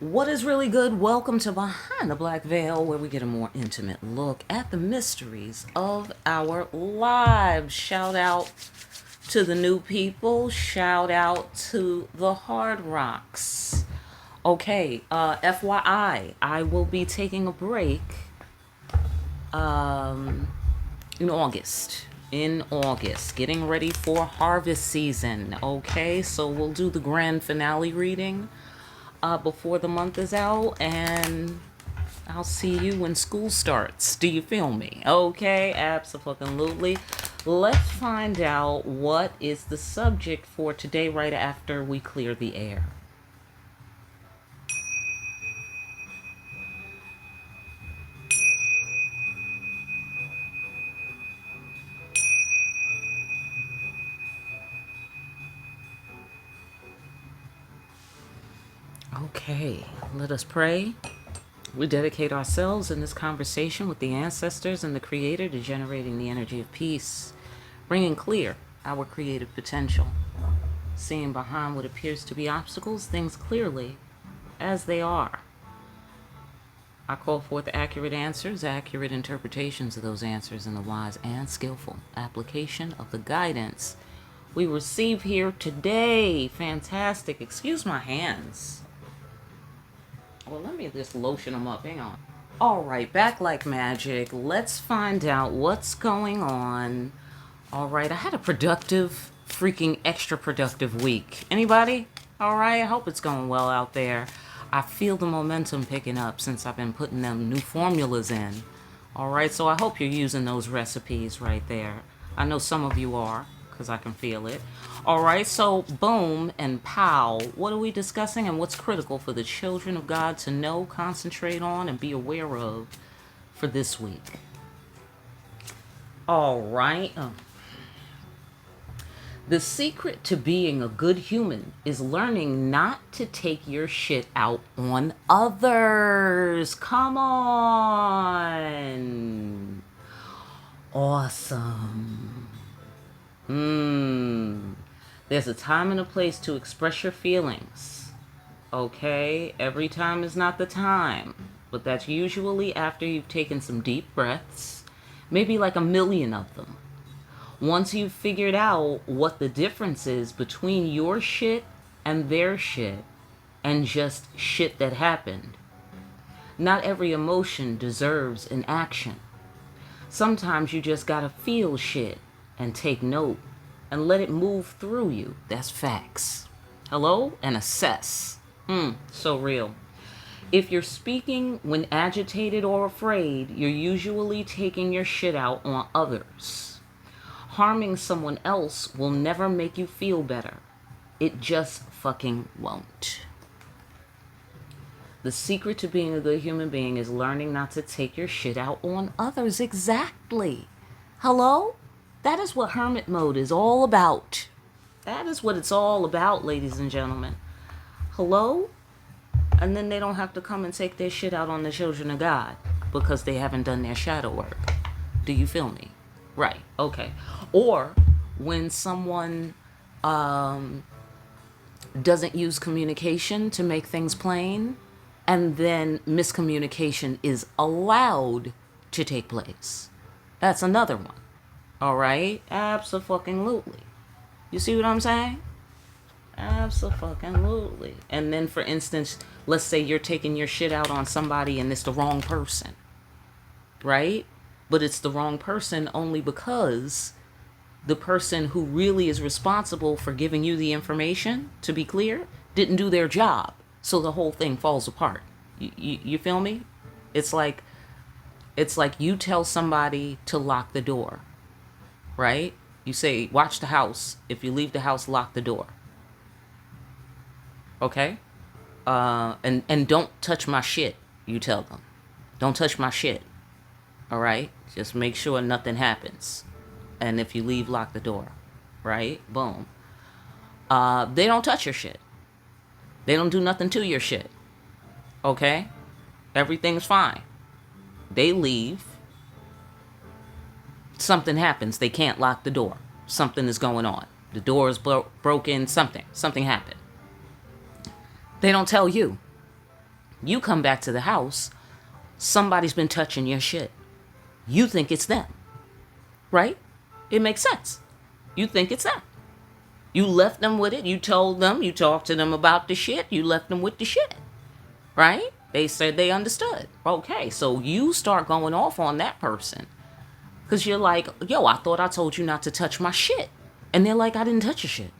What is really good? Welcome to Behind the Black Veil, where we get a more intimate look at the mysteries of our lives. Shout out to the new people. Shout out to the Hard Rocks. Okay, FYI, I will be taking a break in August. Getting ready for harvest season. Okay, so we'll do the grand finale reading before the month is out, and I'll see you when school starts. Do you feel me? Okay, absolutely. Let's find out what is the subject for today right after we clear the air. Okay, let us pray. We dedicate ourselves in this conversation with the ancestors and the Creator to generating the energy of peace, bringing clear our creative potential, seeing behind what appears to be obstacles, things clearly as they are. I call forth accurate answers, accurate interpretations of those answers, and the wise and skillful application of the guidance we receive here today. Fantastic. Excuse my hands. Well, let me just lotion them up. Hang on. All right, back like magic. Let's find out what's going on. All right, I had a productive, freaking extra productive week. Anybody? All right, I hope it's going well out there. I feel the momentum picking up since I've been putting them new formulas in. All right, so I hope you're using those recipes right there. I know some of you are, because I can feel it. All right, so boom and pow. What are we discussing and what's critical for the children of God to know, concentrate on, and be aware of for this week? All right. The secret to being a good human is learning not to take your shit out on others. Come on. Awesome. There's a time and a place to express your feelings. Okay? Every time is not the time. But that's usually after you've taken some deep breaths. Maybe like a million of them. Once you've figured out what the difference is between your shit and their shit, and just shit that happened. Not every emotion deserves an action. Sometimes you just gotta feel shit and take note and let it move through you. That's facts. Hello? And assess. So real. If you're speaking when agitated or afraid, you're usually taking your shit out on others. Harming someone else will never make you feel better. It just fucking won't. The secret to being a good human being is learning not to take your shit out on others. Exactly. Hello? That is what hermit mode is all about. That is what it's all about, ladies and gentlemen. Hello? And then they don't have to come and take their shit out on the children of God because they haven't done their shadow work. Do you feel me? Right. Okay. Or when someone doesn't use communication to make things plain, and then miscommunication is allowed to take place. That's another one. All right? Abso-fucking-lutely. You see what I'm saying? Abso-fucking-lutely. And then, for instance, let's say you're taking your shit out on somebody and it's the wrong person. Right? But it's the wrong person only because the person who really is responsible for giving you the information, to be clear, didn't do their job. So the whole thing falls apart. You feel me? It's like you tell somebody to lock the door. Right? You say, watch the house. If you leave the house, lock the door. Okay? And don't touch my shit, you tell them. Don't touch my shit. All right? Just make sure nothing happens. And if you leave, lock the door. Right? Boom. They don't touch your shit. They don't do nothing to your shit. Okay? Everything's fine. They leave. Something happens. They can't lock the door. Something is going on. The door is broken. Something happened. They don't tell you. You come back to the house, somebody's been touching your shit. You think it's them, right? It makes sense. You think it's them. You left them with it. You told them. You talked to them about the shit. You left them with the shit, right? They said they understood. Okay, so you start going off on that person because you're like, yo, I thought I told you not to touch my shit. And they're like, I didn't touch your shit.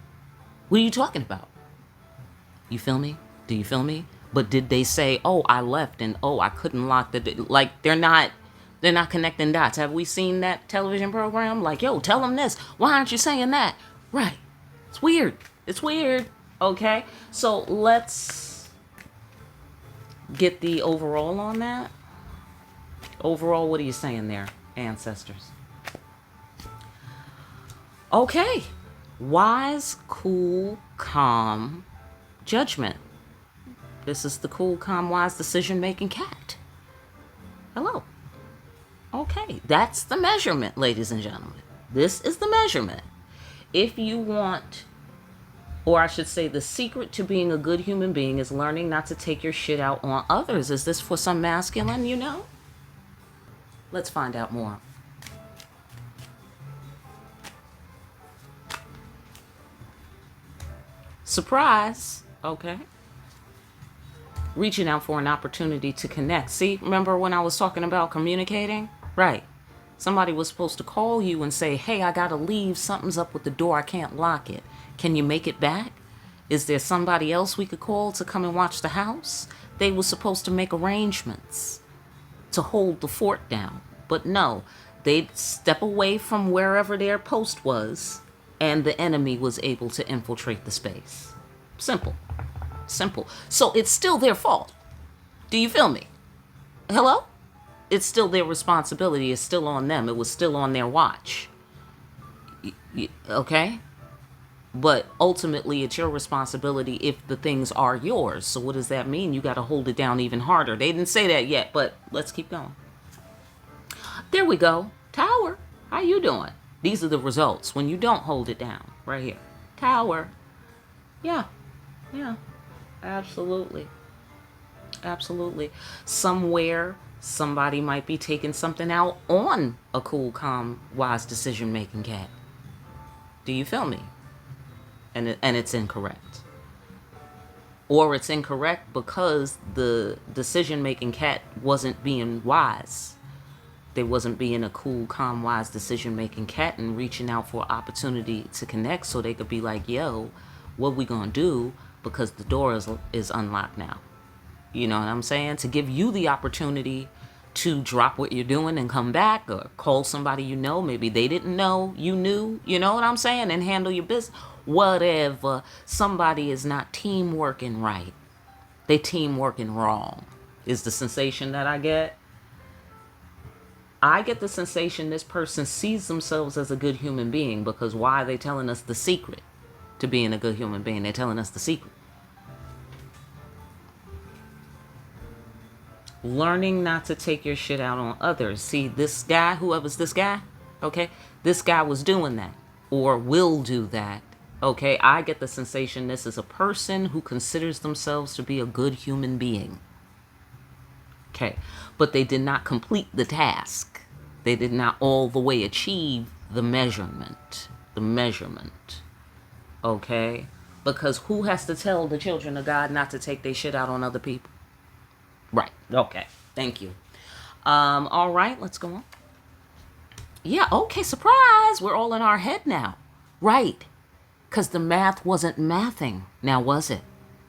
What are you talking about? You feel me? Do you feel me? But did they say, oh, I left and oh, I couldn't lock the door? Like, they're not connecting dots. Have we seen that television program? Like, yo, tell them this. Why aren't you saying that? Right. It's weird. It's weird. Okay. So let's get the overall on that. Overall, what are you saying there, ancestors? Okay. Wise, cool, calm judgment. This is the cool, calm, wise decision-making cat. Hello. Okay. That's the measurement, ladies and gentlemen. This is the measurement. If you want, or I should say the secret to being a good human being is learning not to take your shit out on others. Is this for some masculine, you know? Let's find out more. Surprise. Okay. Reaching out for an opportunity to connect. See, remember when I was talking about communicating? Right. Somebody was supposed to call you and say, hey, I gotta leave. Something's up with the door. I can't lock it. Can you make it back? Is there somebody else we could call to come and watch the house? They were supposed to make arrangements to hold the fort down. But no, they'd step away from wherever their post was, and the enemy was able to infiltrate the space. Simple. Simple. So it's still their fault. Do you feel me? Hello? It's still their responsibility. It's still on them. It was still on their watch. Okay? But ultimately, it's your responsibility if the things are yours. So what does that mean? You got to hold it down even harder. They didn't say that yet, but let's keep going. There we go. Tower. How you doing? These are the results when you don't hold it down. Right here. Tower. Yeah. Yeah. Absolutely. Absolutely. Somewhere, somebody might be taking something out on a cool, calm, wise decision-making cat. Do you feel me? And it's incorrect. Or it's incorrect because the decision-making cat wasn't being wise. They wasn't being a cool, calm, wise decision-making cat and reaching out for opportunity to connect so they could be like, yo, what we gonna do? Because the door is unlocked now. You know what I'm saying? To give you the opportunity to drop what you're doing and come back, or call somebody you know. Maybe they didn't know you knew. You know what I'm saying? And handle your business. Whatever. Somebody is not team working right. They team working wrong is the sensation that I get. I get the sensation this person sees themselves as a good human being because why are they telling us the secret to being a good human being? They're telling us the secret. Learning not to take your shit out on others. See, this guy, whoever's this guy, okay, this guy was doing that or will do that. Okay, I get the sensation this is a person who considers themselves to be a good human being. Okay, but they did not complete the task. They did not all the way achieve the measurement. The measurement. Okay, because who has to tell the children of God not to take their shit out on other people? Right. Okay. Thank you. All right. Let's go on. Yeah. Okay. Surprise. We're all in our head now. Right. Because the math wasn't mathing. Now, was it?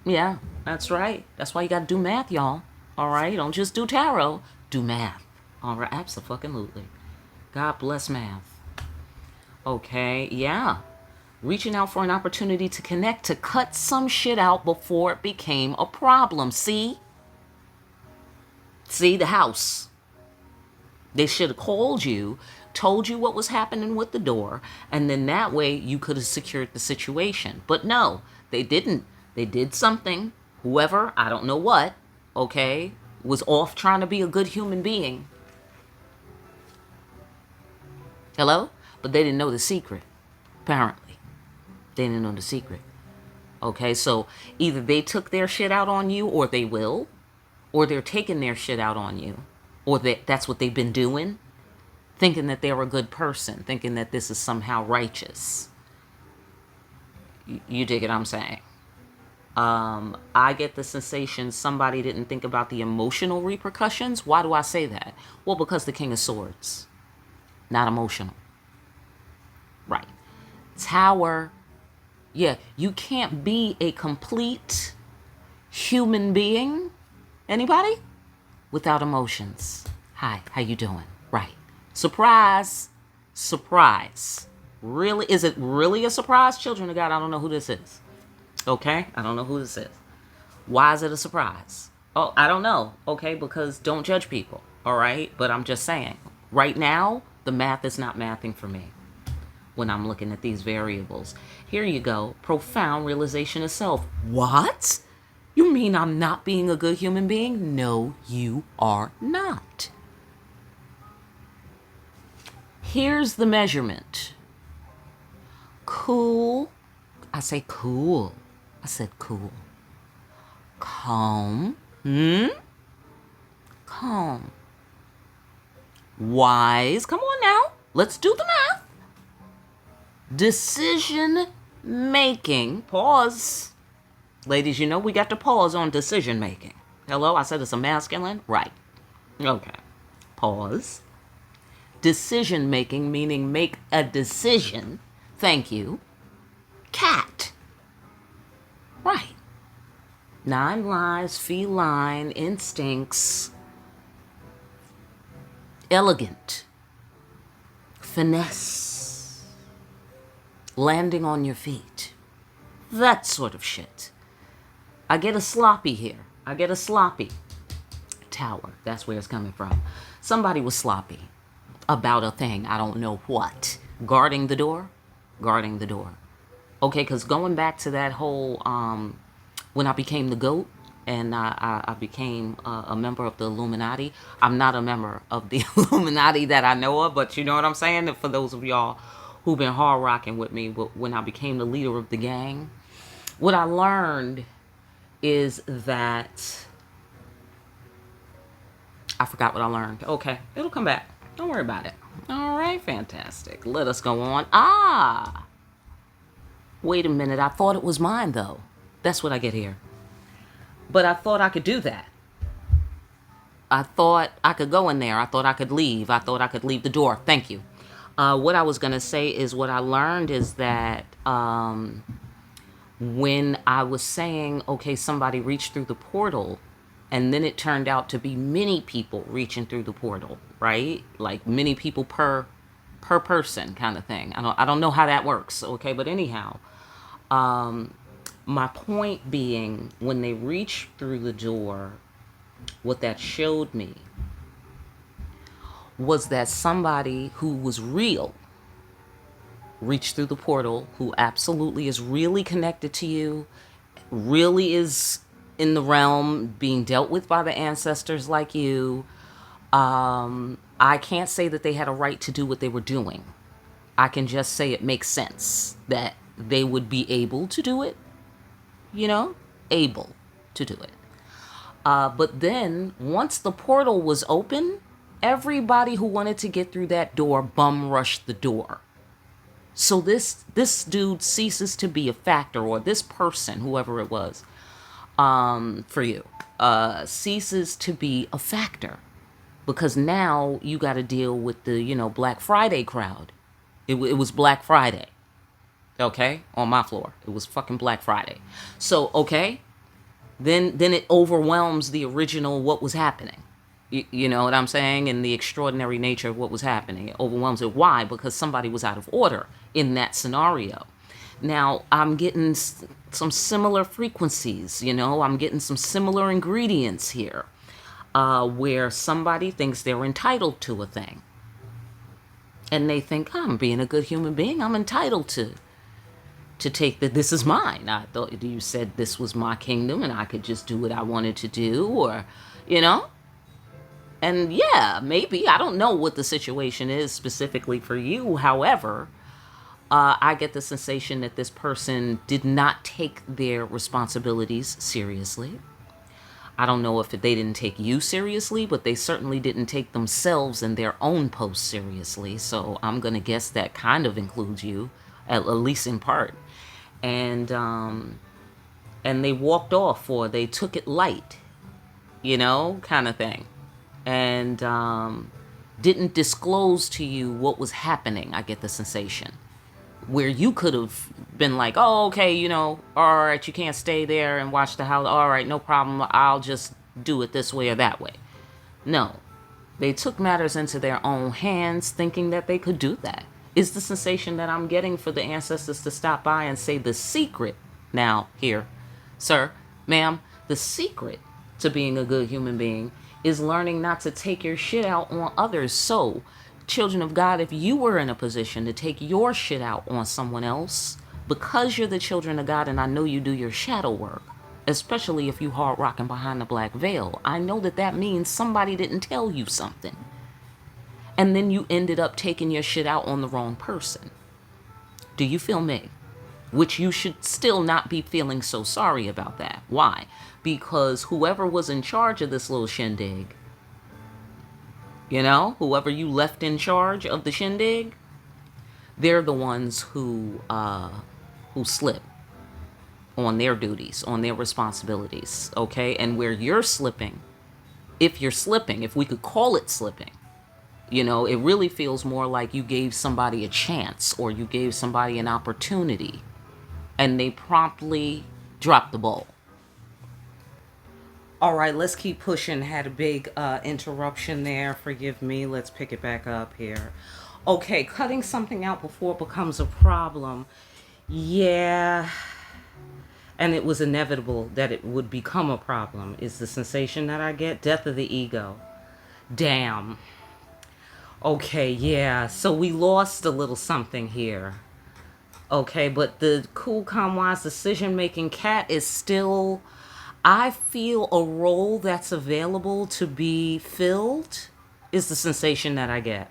Yeah. That's right. That's why you got to do math, y'all. All right. Don't just do tarot. Do math. All right. Absolutely. God bless math. Okay. Yeah. Reaching out for an opportunity to connect, to cut some shit out before it became a problem. See? See, the house. They should have called you, told you what was happening with the door, and then that way you could have secured the situation. But no, they didn't. They did something. Whoever, I don't know what, okay, was off trying to be a good human being. Hello? But they didn't know the secret, apparently. They didn't know the secret. Okay, so either they took their shit out on you or they will. or they're taking their shit out on you, or that's what they've been doing, thinking that they're a good person, thinking that this is somehow righteous. You dig what I'm saying? I get the sensation somebody didn't think about the emotional repercussions. Why do I say that? Well, because the King of Swords, not emotional. Right. Tower. Yeah, you can't be a complete human being, anybody, without emotions. Hi, how you doing? Right. Surprise. Surprise. Really? Is it really a surprise? Children of God, I don't know who this is. Okay? I don't know who this is. Why is it a surprise? Oh, I don't know. Okay? Because don't judge people. All right? But I'm just saying. Right now, the math is not mathing for me when I'm looking at these variables. Here you go. Profound realization of self. What? You mean I'm not being a good human being? No, you are not. Here's the measurement. Cool. I say cool. I said cool. Calm. Calm. Wise. Come on now. Let's do the math. Decision making. Pause. Ladies, you know we got to pause on decision making. Hello? I said it's a masculine? Right. Okay. Pause. Decision making, meaning make a decision. Thank you. Cat. Right. 9 lives, feline, instincts. Elegant. Finesse. Landing on your feet. That sort of shit. I get a sloppy here. I get a sloppy. Tower. That's where it's coming from. Somebody was sloppy about a thing. I don't know what. Guarding the door? Guarding the door. Okay, because going back to that whole, when I became the GOAT and I became a member of the Illuminati. I'm not a member of the Illuminati that I know of, but you know what I'm saying? For those of y'all who've been hard rocking with me, but when I became the leader of the gang, what I learned is that I forgot what I learned. Okay, it'll come back. Don't worry about it. All right, fantastic. Let us go on. Wait a minute. I thought it was mine, though. That's what I get here. But I thought I could do that. I thought I could go in there. I thought I could leave. I thought I could leave the door. Thank you. What I was going to say is what I learned is that when I was saying, okay, somebody reached through the portal, and then it turned out to be many people reaching through the portal, right? Like many people per person kind of thing. I don't know how that works, okay? But anyhow, my point being, when they reached through the door, what that showed me was that somebody who was real reached through the portal, who absolutely is really connected to you, really is in the realm being dealt with by the ancestors like you. I can't say that they had a right to do what they were doing. I can just say it makes sense that they would be able to do it, you know, able to do it. But then once the portal was open, everybody who wanted to get through that door bum rushed the door. So this dude ceases to be a factor, or this person, whoever it was, for you, ceases to be a factor, because now you got to deal with the, you know, Black Friday crowd. It was Black Friday, okay, on my floor. It was fucking Black Friday. So, okay, then it overwhelms the original what was happening. You know what I'm saying? And the extraordinary nature of what was happening. It overwhelms it. Why? Because somebody was out of order in that scenario. Now, I'm getting some similar frequencies, you know. I'm getting some similar ingredients here, where somebody thinks they're entitled to a thing. And they think, I'm being a good human being. I'm entitled to take that. This is mine. I thought you said this was my kingdom and I could just do what I wanted to do, or, you know. And yeah, maybe, I don't know what the situation is specifically for you. However, I get the sensation that this person did not take their responsibilities seriously. I don't know if they didn't take you seriously, but they certainly didn't take themselves and their own posts seriously. So I'm going to guess that kind of includes you, at least in part. And they walked off, or they took it light, kind of thing. And didn't disclose to you what was happening, I get the sensation. Where you could have been like, oh, okay, all right, you can't stay there and watch the house. All right, no problem. I'll just do it this way or that way. No, they took matters into their own hands, thinking that they could do that. Is the sensation that I'm getting for the ancestors to stop by and say the secret now here, sir, ma'am, the secret to being a good human being is learning not to take your shit out on others. So, children of God, if you were in a position to take your shit out on someone else, because you're the children of God, and I know you do your shadow work, especially if you hard rocking behind the black veil, I know that means somebody didn't tell you something. And then you ended up taking your shit out on the wrong person. Do you feel me? Which you should still not be feeling so sorry about that. Why? Because whoever was in charge of this little shindig, whoever you left in charge of the shindig, they're the ones who slip on their duties, on their responsibilities, okay? And where you're slipping, if we could call it slipping, it really feels more like you gave somebody a chance, or you gave somebody an opportunity, and they promptly dropped the ball. All right, let's keep pushing. Had a big interruption there. Forgive me. Let's pick it back up here. Okay, cutting something out before it becomes a problem. Yeah. And it was inevitable that it would become a problem is the sensation that I get. Death of the ego. Damn. Okay, yeah. So we lost a little something here. Okay, but the cool, calm, wise decision-making cat is still... I feel a role that's available to be filled is the sensation that I get.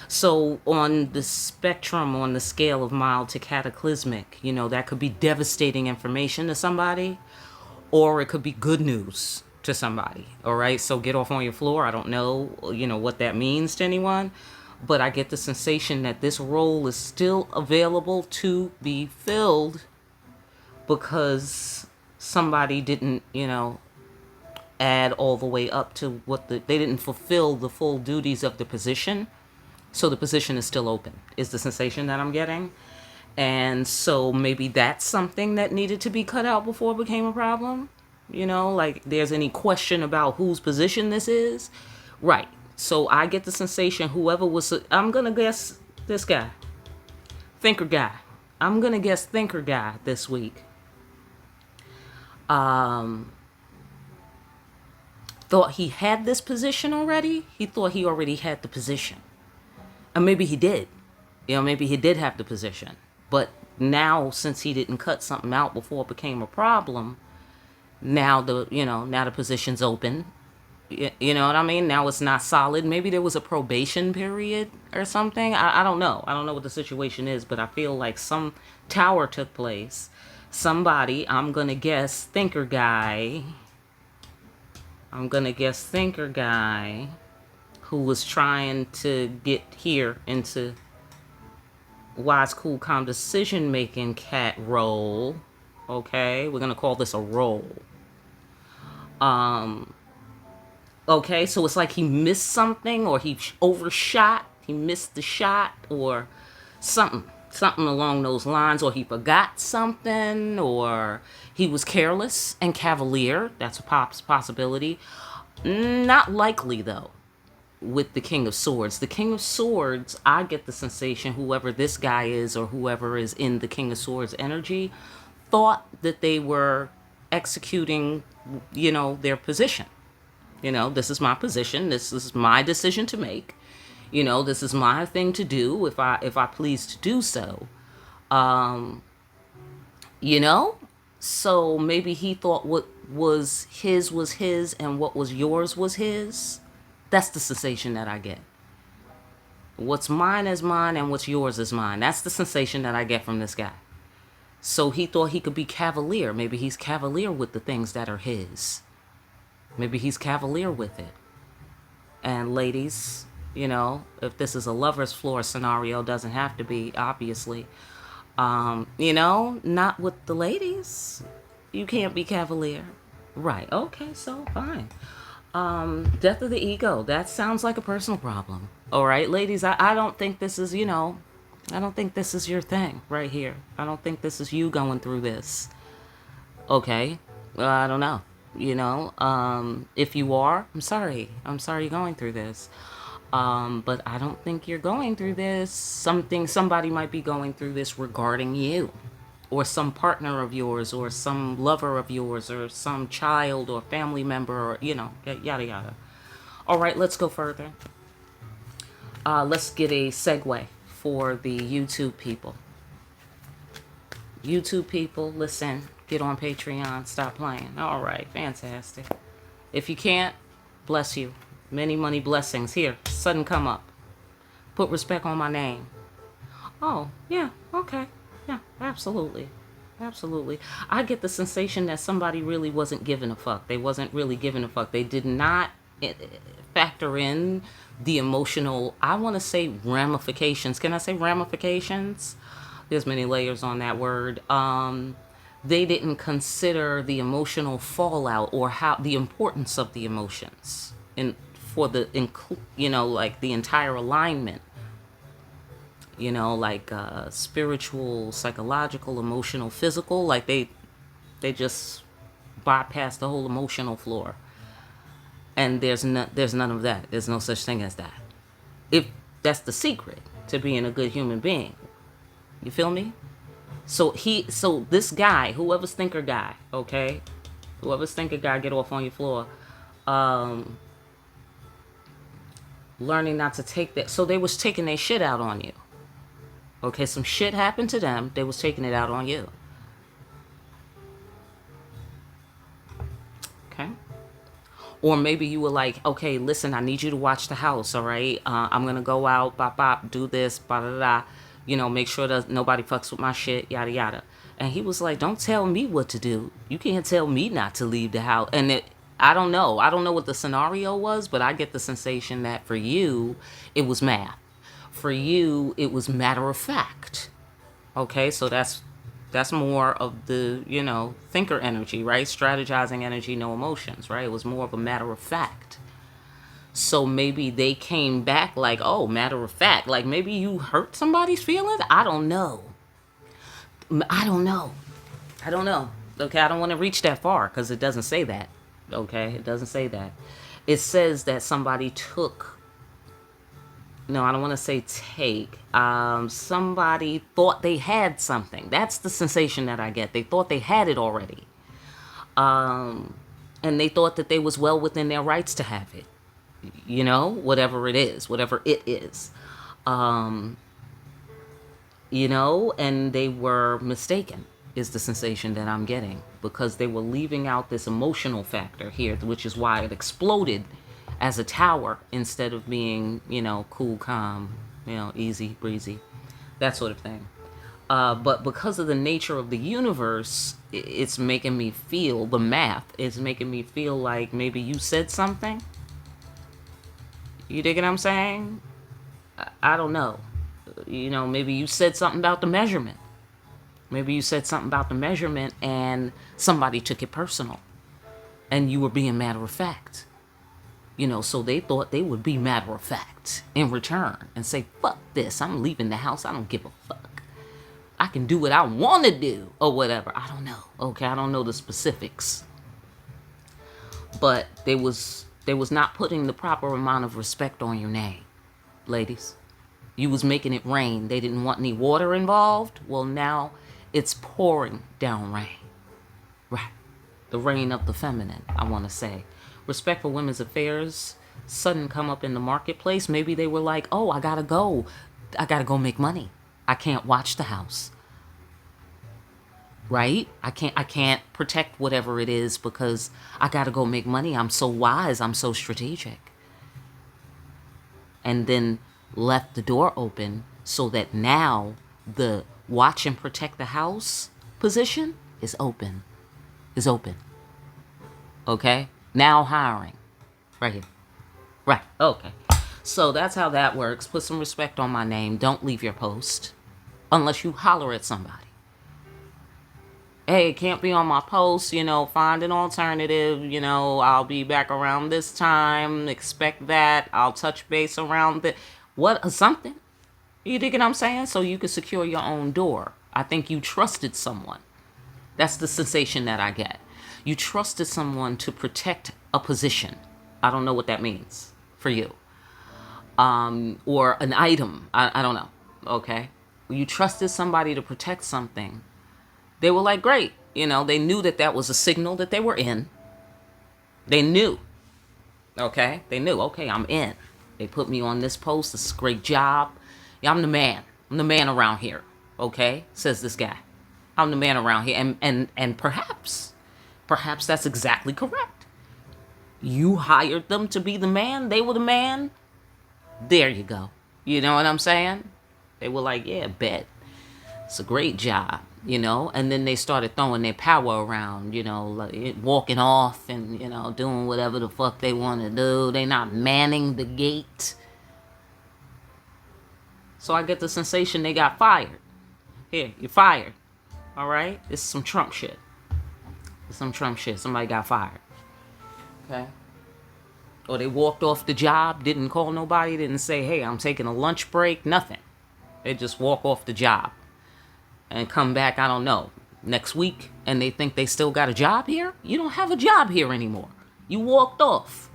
So on the spectrum, on the scale of mild to cataclysmic, that could be devastating information to somebody, or it could be good news to somebody. All right. So get off on your floor. I don't know, what that means to anyone, but I get the sensation that this role is still available to be filled because somebody didn't, add all the way up to they didn't fulfill the full duties of the position. So the position is still open, is the sensation that I'm getting. And so maybe that's something that needed to be cut out before it became a problem. Like there's any question about whose position this is. Right. So I get the sensation whoever was, I'm going to guess this guy. Thinker guy. I'm going to guess thinker guy this week. Thought he had this position already. He thought he already had the position. And maybe he did. Maybe he did have the position. But now, since he didn't cut something out before it became a problem, now the position's open. You know what I mean? Now it's not solid. Maybe there was a probation period or something. I don't know. I don't know what the situation is, but I feel like some tower took place. Somebody, I'm going to guess thinker guy. Who was trying to get here into wise, cool, calm decision-making cat role. Okay, we're going to call this a role. Okay, so it's like he missed something, or he overshot, he missed the shot, or something along those lines, or he forgot something, or he was careless and cavalier. That's a possibility. Not likely, though, with the King of Swords. The King of Swords, I get the sensation, whoever this guy is, or whoever is in the King of Swords energy, thought that they were executing, their position. This is my position. This is my decision to make. This is my thing to do if I please to do so. So maybe he thought what was his and what was yours was his. That's the sensation that I get. What's mine is mine and what's yours is mine. That's the sensation that I get from this guy. So he thought he could be cavalier. Maybe he's cavalier with the things that are his. Maybe he's cavalier with it. And ladies, you know, if this is a lover's floor scenario, doesn't have to be, obviously. You know, not with the ladies. You can't be cavalier. Right. Okay, so fine. Death of the ego. That sounds like a personal problem. All right, ladies, I don't think this is, you know, I don't think this is your thing right here. I don't think this is you going through this. Okay. I don't know. You know, if you are, I'm sorry. I'm sorry you're going through this. But I don't think you're going through this. Somebody might be going through this regarding you, or some partner of yours, or some lover of yours, or some child or family member, or, you know, yada yada. All right, let's go further. Let's get a segue for the YouTube people. YouTube people, listen, get on Patreon, stop playing. All right, fantastic. If you can't, bless you. Many money blessings. Here, sudden come up. Put respect on my name. Oh, yeah, okay. Yeah, absolutely. Absolutely. I get the sensation that somebody really wasn't giving a fuck. They wasn't really giving a fuck. They did not factor in the emotional, I want to say ramifications. Can I say ramifications? There's many layers on that word. They didn't consider the emotional fallout, or how the importance of the emotions, and for the, you know, like the entire alignment, you know, like spiritual, psychological, emotional, physical. Like they just bypass the whole emotional floor, and there's none of that. There's no such thing as that. If that's the secret to being a good human being, you feel me? So this guy, whoever's thinker guy, okay, whoever's thinker guy, get off on your floor. Learning not to take that. So they was taking their shit out on you. Okay, some shit happened to them. They was taking it out on you. Okay. Or maybe you were like, okay, listen, I need you to watch the house, all right? I'm going to go out, bop, bop, do this, blah, blah, blah. You know, make sure that nobody fucks with my shit, yada, yada. And he was like, don't tell me what to do. You can't tell me not to leave the house. And I don't know. I don't know what the scenario was, but I get the sensation that for you, it was math. For you, it was matter of fact. Okay, so that's more of the, you know, thinker energy, right? Strategizing energy, no emotions, right? It was more of a matter of fact. So maybe they came back like, oh, matter of fact. Like maybe you hurt somebody's feelings? I don't know. I don't know. Okay, I don't want to reach that far because it doesn't say that. Okay, it doesn't say that. It says that somebody took... No, I don't want to say take. Somebody thought they had something. That's the sensation that I get. They thought they had it already. And they thought that they was well within their rights to have it. You know, whatever it is. You know, and they were mistaken, is the sensation that I'm getting. Because they were leaving out this emotional factor here, which is why it exploded as a tower instead of being, you know, cool, calm, you know, easy, breezy, that sort of thing. But because of the nature of the universe, it's making me feel, the math is making me feel like maybe you said something. You dig what I'm saying? I don't know. You know, maybe you said something about the measurement. And somebody took it personal. And you were being matter of fact. You know, so they thought they would be matter of fact in return and say, fuck this, I'm leaving the house, I don't give a fuck. I can do what I want to do or whatever. I don't know. Okay, I don't know the specifics. But they was not putting the proper amount of respect on your name, ladies. You was making it rain. They didn't want any water involved. Well, now it's pouring down rain. Right. The rain of the feminine, I want to say. Respect for women's affairs, sudden come up in the marketplace. Maybe they were like, oh, I gotta go make money. I can't watch the house. Right? I can't protect whatever it is because I gotta go make money. I'm so wise, I'm so strategic. And then left the door open so that now the watch and protect the house position is open. Okay? Now hiring. Right here. Right. Okay. So that's how that works. Put some respect on my name. Don't leave your post unless you holler at somebody. Hey, it can't be on my post, find an alternative, I'll be back around this time, expect that, I'll touch base around something. You dig what I'm saying? So you can secure your own door. I think you trusted someone. That's the sensation that I get. You trusted someone to protect a position. I don't know what that means for you. Or an item. I don't know. Okay. You trusted somebody to protect something. They were like, great. They knew that was a signal that they were in. They knew. Okay. They knew, okay, I'm in. They put me on this post. This is a great job. Yeah, I'm the man. I'm the man around here. Okay. Says this guy. I'm the man around here. And perhaps that's exactly correct. You hired them to be the man. They were the man. There you go. You know what I'm saying? They were like, yeah, bet. It's a great job, and then they started throwing their power around, like walking off and, doing whatever the fuck they want to do. They not manning the gate. So I get the sensation they got fired. Here, you're fired. All right? This is some Trump shit. Somebody got fired. Okay? Or they walked off the job, didn't call nobody, didn't say, hey, I'm taking a lunch break, nothing. They just walk off the job and come back, I don't know, next week, and they think they still got a job here? You don't have a job here anymore. You walked off.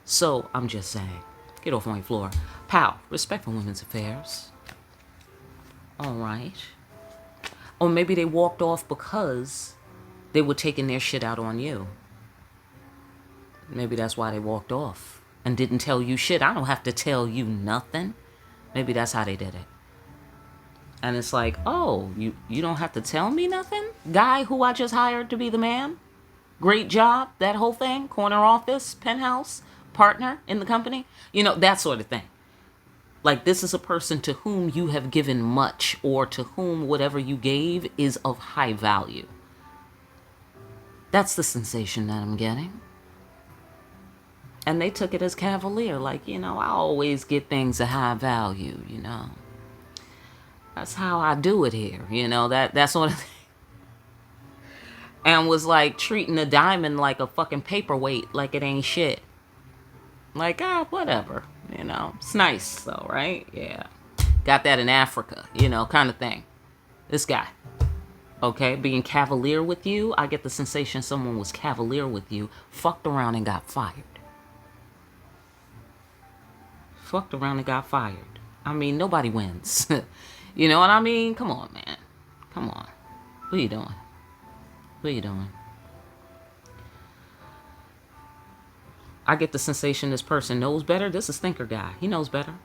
So, I'm just saying, get off my floor. Pal, respect for women's affairs. All right. Or maybe they walked off because they were taking their shit out on you. Maybe that's why they walked off and didn't tell you shit. I don't have to tell you nothing. Maybe that's how they did it. And it's like, oh, you don't have to tell me nothing? Guy who I just hired to be the man? Great job, that whole thing? Corner office, penthouse, partner in the company? That sort of thing. Like, this is a person to whom you have given much, or to whom whatever you gave is of high value. That's the sensation that I'm getting. And they took it as cavalier, like, I always get things of high value, That's how I do it here, that sort of thing. And was like treating a diamond like a fucking paperweight, like it ain't shit. Like, whatever, It's nice though, right? Yeah. Got that in Africa, kind of thing. This guy. Okay, being cavalier with you, I get the sensation someone was cavalier with you, fucked around and got fired. Fucked around and got fired. I mean, nobody wins. You know what I mean? Come on, man. Come on. What are you doing? What are you doing? I get the sensation this person knows better. This is thinker guy. He knows better.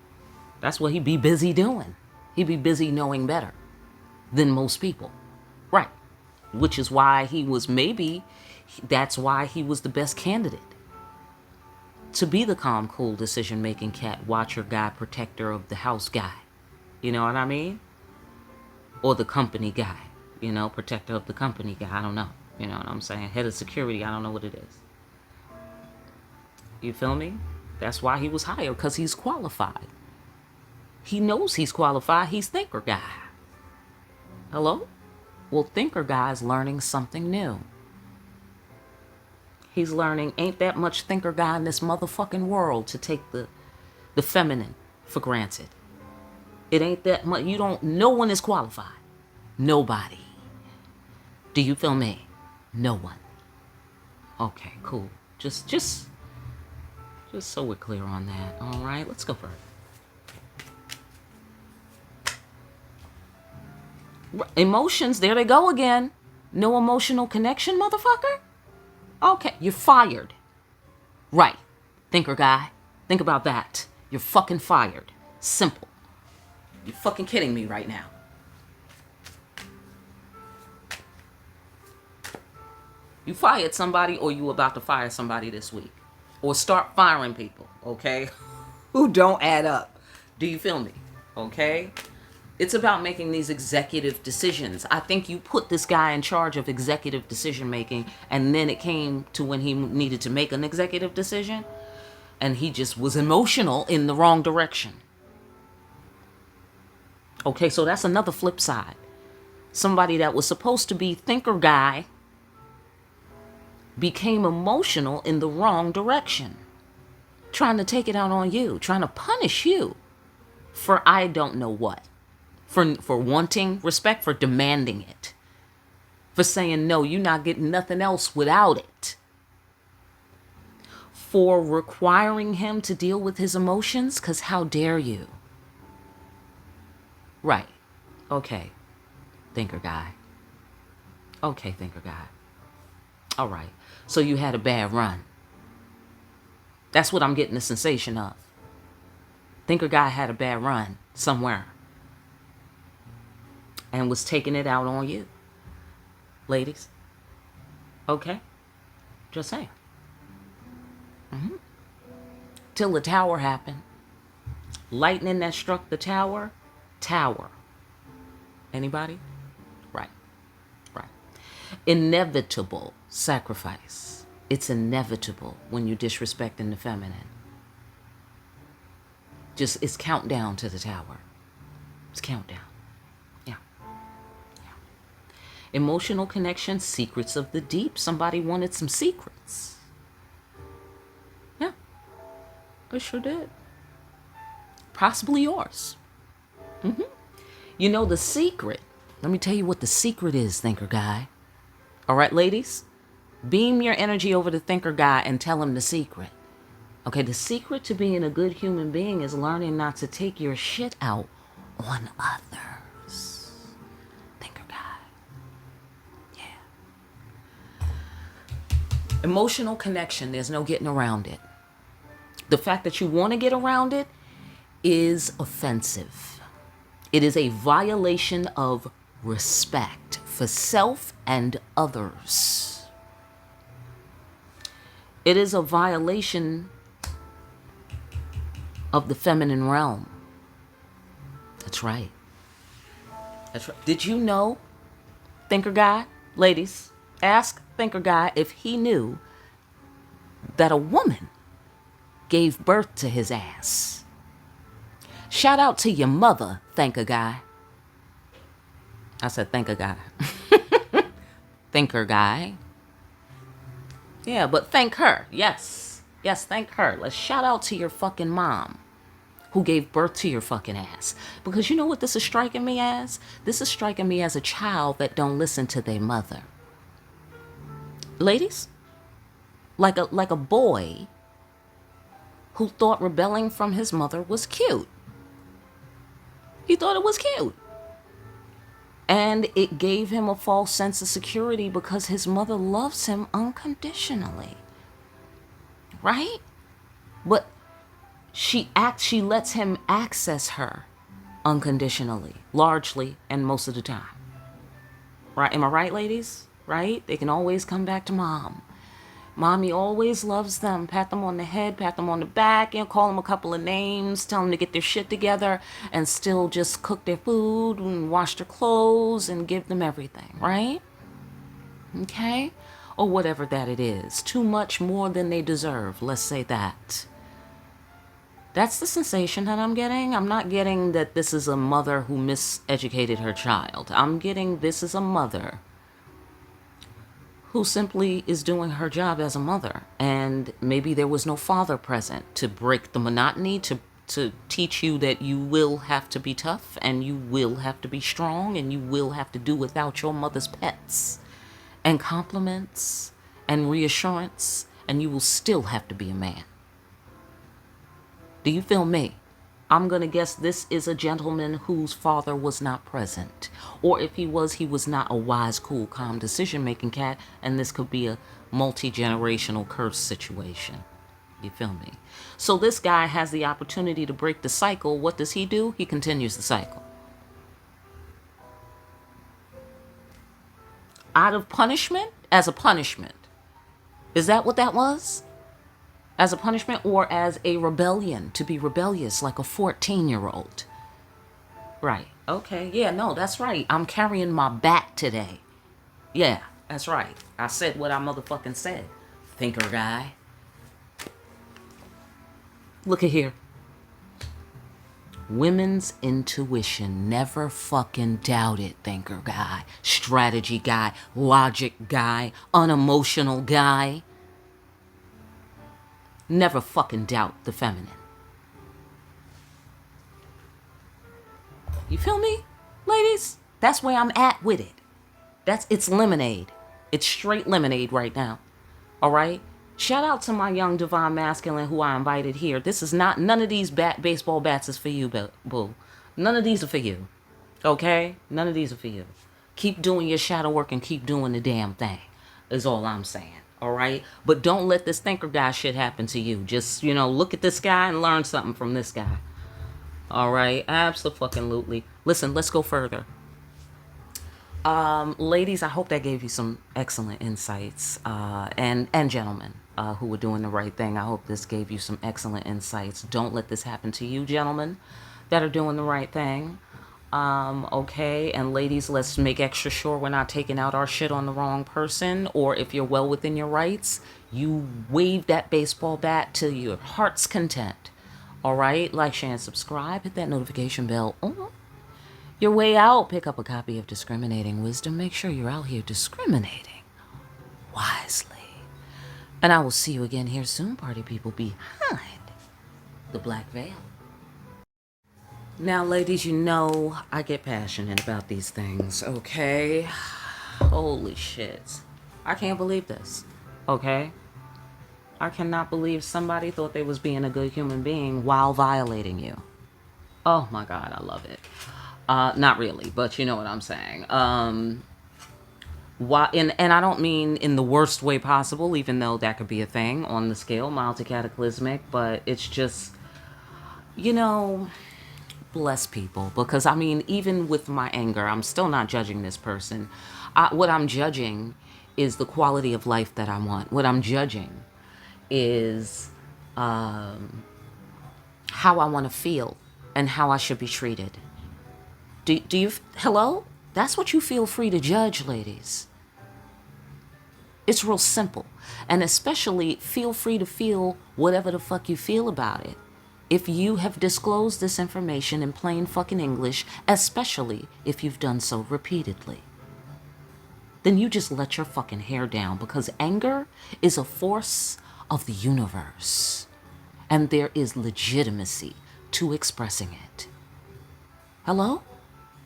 That's what he be busy doing. He be busy knowing better than most people. Right. Which is why that's why he was the best candidate. To be the calm, cool, decision-making cat, watcher guy, protector of the house guy. You know what I mean? Or the company guy. Protector of the company guy. I don't know. You know what I'm saying? Head of security. I don't know what it is. You feel me? That's why he was hired, because he's qualified. He knows he's qualified. He's thinker guy. Hello? Well, thinker guy is learning something new. He's learning ain't that much thinker guy in this motherfucking world to take the feminine for granted. It ain't that much. No one is qualified. Nobody. Do you feel me? No one. Okay, cool. Just so we're clear on that. All right, let's go further. Emotions, there they go again. No emotional connection, motherfucker? Okay, you're fired. Right. Thinker guy. Think about that. You're fucking fired. Simple. You're fucking kidding me right now. You fired somebody, or you about to fire somebody this week. Or start firing people, okay? Who don't add up. Do you feel me? Okay? It's about making these executive decisions. I think you put this guy in charge of executive decision making, and then it came to when he needed to make an executive decision, and he just was emotional in the wrong direction. Okay, so that's another flip side. Somebody that was supposed to be thinker guy became emotional in the wrong direction, trying to take it out on you, trying to punish you for I don't know what, for wanting respect, for demanding it, for saying, no, you're not getting nothing else without it, for requiring him to deal with his emotions, because how dare you? Right. Okay, thinker guy. Okay, thinker guy. All right. So you had a bad run. That's what I'm getting the sensation of. Thinker guy had a bad run somewhere and was taking it out on you, ladies. Okay? Just saying. Till the tower happened. Lightning that struck the tower. Anybody? Right. Inevitable sacrifice. It's inevitable when you disrespecting the feminine. It's countdown to the tower. It's countdown. Yeah. Emotional connection, secrets of the deep. Somebody wanted some secrets. Yeah. They sure did. Possibly yours. You know the secret. Let me tell you what the secret is, thinker guy. All right, ladies? Beam your energy over to thinker guy and tell him the secret. Okay, the secret to being a good human being is learning not to take your shit out on others. Thinker guy. Yeah. Emotional connection, there's no getting around it. The fact that you want to get around it is offensive. It is a violation of respect for self and others. It is a violation of the feminine realm. That's right. That's right. Did you know, thinker guy, ladies, ask thinker guy if he knew that a woman gave birth to his ass. Shout out to your mother, thinker guy. I said thinker guy. Thinker guy. Yeah, but thank her. Yes, thank her. Let's shout out to your fucking mom who gave birth to your fucking ass. Because you know what this is striking me as? This is striking me as a child that don't listen to their mother. Ladies, like a boy who thought rebelling from his mother was cute. He thought it was cute. And it gave him a false sense of security because his mother loves him unconditionally. Right? But she lets him access her unconditionally, largely, and most of the time. Right? Am I right, ladies? Right? They can always come back to mom. Mommy always loves them. Pat them on the head, pat them on the back, call them a couple of names, tell them to get their shit together, and still just cook their food and wash their clothes and give them everything, right? Okay? Or whatever that it is. Too much more than they deserve. Let's say that. That's the sensation that I'm getting. I'm not getting that this is a mother who miseducated her child. I'm getting this is a mother who simply is doing her job as a mother. And maybe there was no father present to break the monotony, to teach you that you will have to be tough and you will have to be strong and you will have to do without your mother's pets and compliments and reassurance, and you will still have to be a man. Do you feel me? I'm going to guess this is a gentleman whose father was not present. Or if he was not a wise, cool, calm, decision-making cat, and this could be a multi-generational curse situation. You feel me? So this guy has the opportunity to break the cycle. What does he do? He continues the cycle. Out of punishment? As a punishment. Is that what that was? As a punishment or as a rebellion, to be rebellious like a 14-year-old. Right. Okay. Yeah, no, that's right. I'm carrying my bat today. Yeah, that's right. I said what I motherfucking said. Thinker guy. Look at here. Women's intuition. Never fucking doubt it, thinker guy. Strategy guy. Logic guy. Unemotional guy. Never fucking doubt the feminine. You feel me, ladies? That's where I'm at with it. It's lemonade. It's straight lemonade right now. All right? Shout out to my young divine masculine who I invited here. This is not, none of these baseball bats is for you, boo. None of these are for you. Okay? None of these are for you. Keep doing your shadow work and keep doing the damn thing, is all I'm saying. All right? But don't let this thinker guy shit happen to you. Just, look at this guy and learn something from this guy. All right? Absolutely. Listen, let's go further. Ladies, I hope that gave you some excellent insights. And gentlemen who were doing the right thing, I hope this gave you some excellent insights. Don't let this happen to you, gentlemen, that are doing the right thing. Okay, and ladies, let's make extra sure we're not taking out our shit on the wrong person, or if you're well within your rights, you wave that baseball bat to your heart's content. All right, like, share, and subscribe. Hit that notification bell. Your way out, pick up a copy of Discriminating Wisdom. Make sure you're out here discriminating wisely. And I will see you again here soon, party people, behind the black veil. Now, ladies, I get passionate about these things, okay? Holy shit. I can't believe this, okay? I cannot believe somebody thought they was being a good human being while violating you. Oh my God, I love it. Not really, but you know what I'm saying. And I don't mean in the worst way possible, even though that could be a thing on the scale, mild to cataclysmic, but it's just, bless people. Because, even with my anger, I'm still not judging this person. What I'm judging is the quality of life that I want. What I'm judging is how I want to feel and how I should be treated. Do you, hello? That's what you feel free to judge, ladies. It's real simple. And especially feel free to feel whatever the fuck you feel about it. If you have disclosed this information in plain fucking English, especially if you've done so repeatedly, then you just let your fucking hair down, because anger is a force of the universe. And there is legitimacy to expressing it. Hello?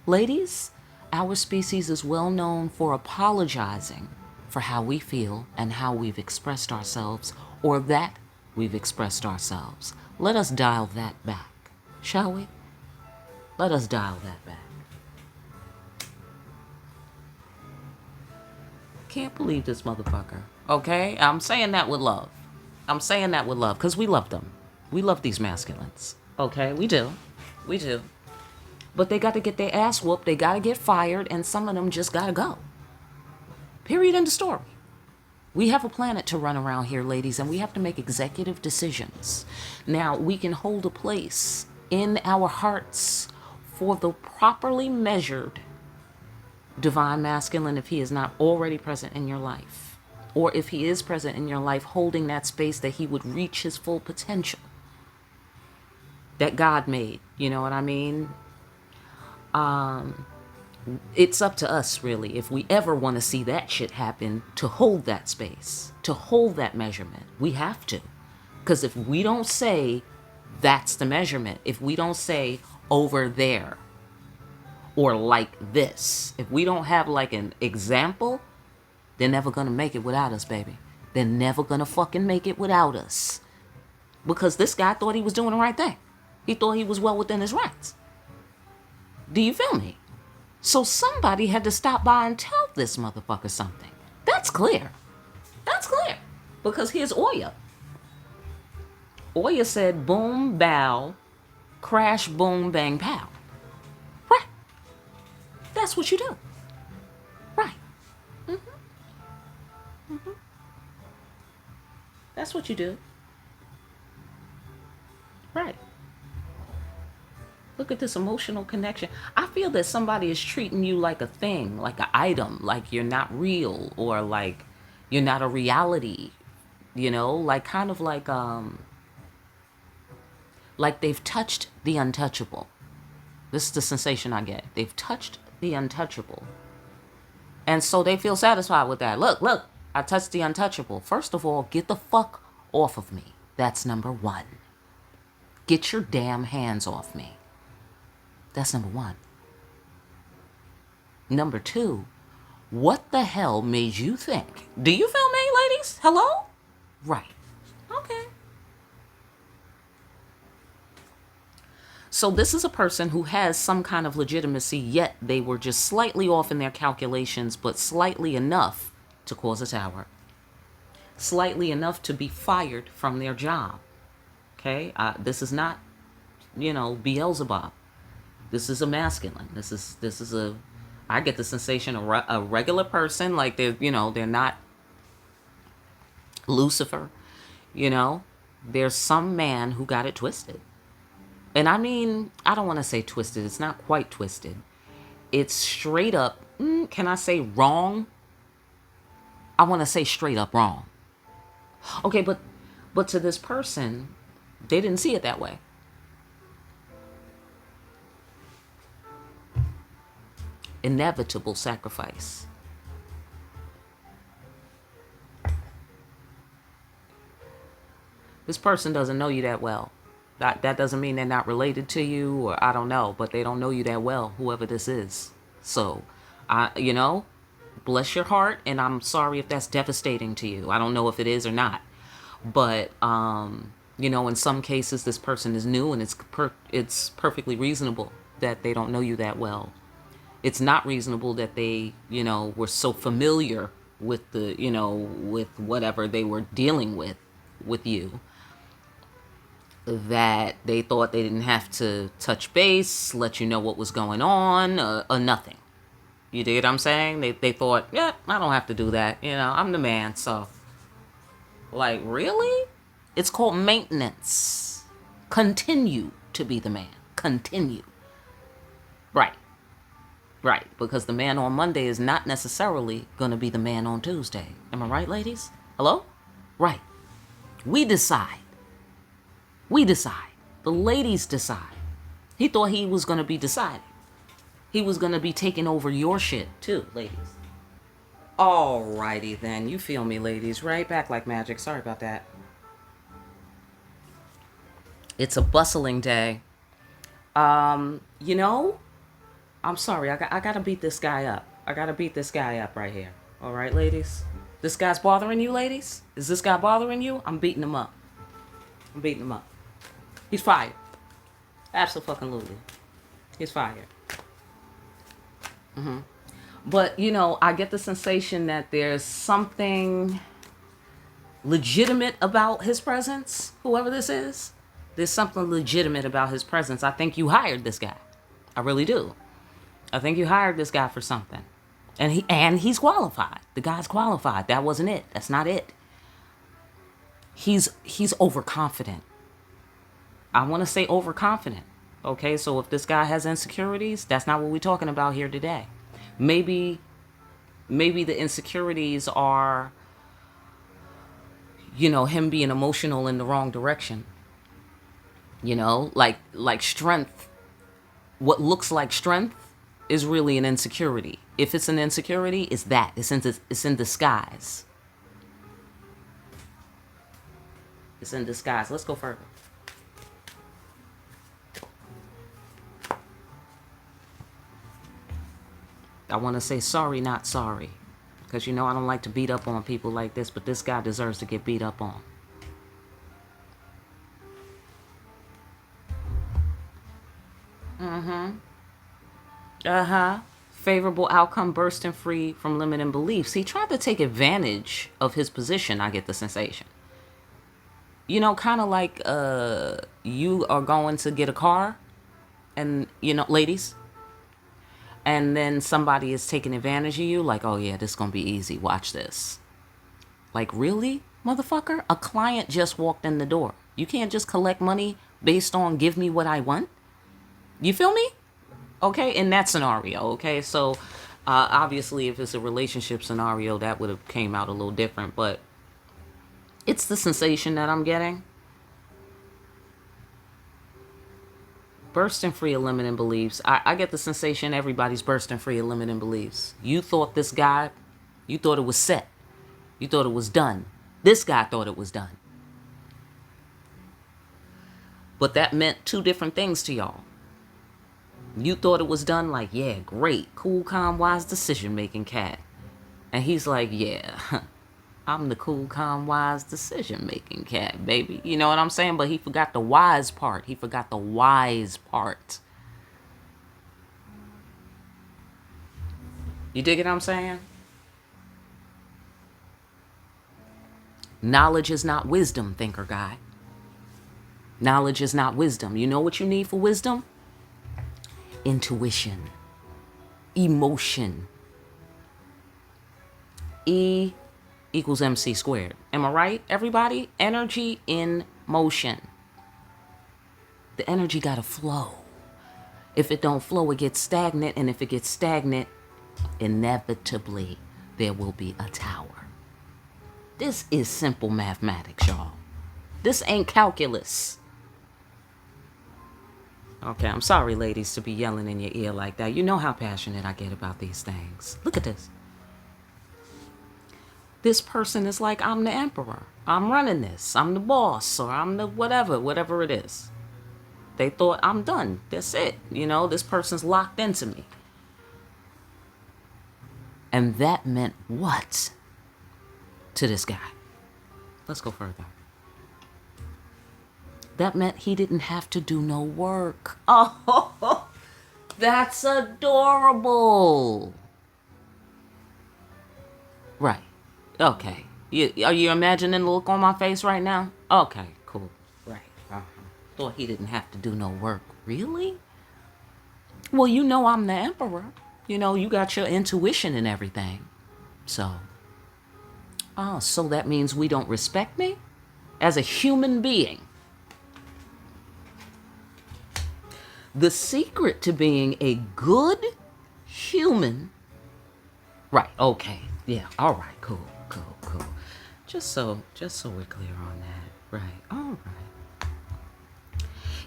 Ladies, our species is well known for apologizing for how we feel and how we've expressed ourselves, or that we've expressed ourselves. Let us dial that back, shall we? Let us dial that back. Can't believe this motherfucker, okay? I'm saying that with love. Because we love them. We love these masculines, okay? We do. But they got to get their ass whooped, they got to get fired, and some of them just got to go. Period, end of story. We have a planet to run around here, ladies, and we have to make executive decisions. Now, we can hold a place in our hearts for the properly measured divine masculine if he is not already present in your life. Or if he is present in your life, holding that space that he would reach his full potential that God made. You know what I mean? It's up to us, really, if we ever want to see that shit happen, to hold that space, to hold that measurement. We have to. Because if we don't say that's the measurement, if we don't say over there or like this, if we don't have like an example, they're never going to make it without us, baby. They're never going to fucking make it without us. Because this guy thought he was doing the right thing. He thought he was well within his rights. Do you feel me? So somebody had to stop by and tell this motherfucker something. That's clear. Because here's Oya. Oya said boom, bow, crash, boom, bang, pow. Right. That's what you do. Right. That's what you do. Right. Look at this emotional connection. I feel that somebody is treating you like a thing, like an item, like you're not real, or like you're not a reality, you know, like kind of like they've touched the untouchable. This is the sensation I get. They've touched the untouchable. And so they feel satisfied with that. Look, I touched the untouchable. First of all, get the fuck off of me. That's number one. Get your damn hands off me. That's number one. Number two, what the hell made you think? Do you feel me, ladies? Hello? Right. Okay. So this is a person who has some kind of legitimacy, yet they were just slightly off in their calculations, but slightly enough to cause a tower. Slightly enough to be fired from their job. Okay? This is not, Beelzebub. This is a masculine. This is a, I get the sensation, a regular person, like they're not Lucifer, There's some man who got it twisted. And I mean, I don't want to say twisted. It's not quite twisted. It's straight up, can I say wrong? I want to say straight up wrong. Okay, but to this person, they didn't see it that way. Inevitable sacrifice. This person doesn't know you that well. That doesn't mean they're not related to you, or I don't know, but they don't know you that well, whoever this is. So, bless your heart, and I'm sorry if that's devastating to you. I don't know if it is or not. But, in some cases, this person is new, and it's perfectly reasonable that they don't know you that well. It's not reasonable that they, were so familiar with with whatever they were dealing with you, that they thought they didn't have to touch base, let you know what was going on, or nothing. You dig what I'm saying? They thought, yeah, I don't have to do that. I'm the man, so. Like, really? It's called maintenance. Continue to be the man. Continue. Right, because the man on Monday is not necessarily going to be the man on Tuesday. Am I right, ladies? Hello? Right. We decide. The ladies decide. He thought he was going to be deciding. He was going to be taking over your shit, too, ladies. Alrighty then. You feel me, ladies, right? Back like magic. Sorry about that. It's a bustling day. I'm sorry. I gotta beat this guy up. Right here. All right, ladies? This guy's bothering you, ladies? Is this guy bothering you? I'm beating him up. He's fired. Absolutely. He's fired. But, I get the sensation that there's something legitimate about his presence, whoever this is. There's something legitimate about his presence. I think you hired this guy. I really do. I think you hired this guy for something. And he's qualified. The guy's qualified. That wasn't it. That's not it. He's overconfident. I want to say overconfident. Okay, so if this guy has insecurities, that's not what we're talking about here today. Maybe the insecurities are, him being emotional in the wrong direction. Like strength. What looks like strength is really an insecurity. If it's an insecurity, it's that. It's in disguise. It's in disguise. Let's go further. I want to say sorry, not sorry. Because, I don't like to beat up on people like this, but this guy deserves to get beat up on. Favorable outcome, bursting free from limiting beliefs. He tried to take advantage of his position, I get the sensation. Kind of like you are going to get a car, and, ladies, and then somebody is taking advantage of you, like, oh yeah, this is going to be easy, watch this. Like, really, motherfucker? A client just walked in the door. You can't just collect money based on give me what I want? You feel me? Okay, in that scenario, okay? So, obviously, if it's a relationship scenario, that would have came out a little different, but it's the sensation that I'm getting. Bursting free of limiting beliefs. I get the sensation everybody's bursting free of limiting beliefs. You thought this guy, you thought it was set. You thought it was done. This guy thought it was done. But that meant two different things to y'all. You thought it was done like, yeah, great, cool, calm, wise decision-making cat. And he's like, yeah, I'm the cool, calm, wise decision-making cat, baby. You know what I'm saying? But he forgot the wise part. He forgot the wise part. You dig what I'm saying? Knowledge is not wisdom, thinker guy. Knowledge is not wisdom. You know what you need for wisdom? Intuition. Emotion. E equals MC squared. Am I right, everybody? Energy in motion. The energy gotta flow. If it don't flow, it gets stagnant. And if it gets stagnant, inevitably, there will be a tower. This is simple mathematics, y'all. This ain't calculus. Okay, I'm sorry, ladies, to be yelling in your ear like that. You know how passionate I get about these things. Look at this. This person is like, I'm the emperor. I'm running this. I'm the boss, or I'm the whatever it is. They thought, I'm done. That's it. You know, this person's locked into me. And that meant what to this guy? Let's go further. That meant he didn't have to do no work. Oh, that's adorable. Right. Okay. Are you imagining the look on my face right now? Okay, cool. Right. Thought he didn't have to do no work. Really? Well, you know I'm the emperor. You know, you got your intuition and everything. So that means we don't respect me as a human being. The secret to being a good human. Right, okay. Yeah, all right, cool. Just so we're clear on that. Right, all right.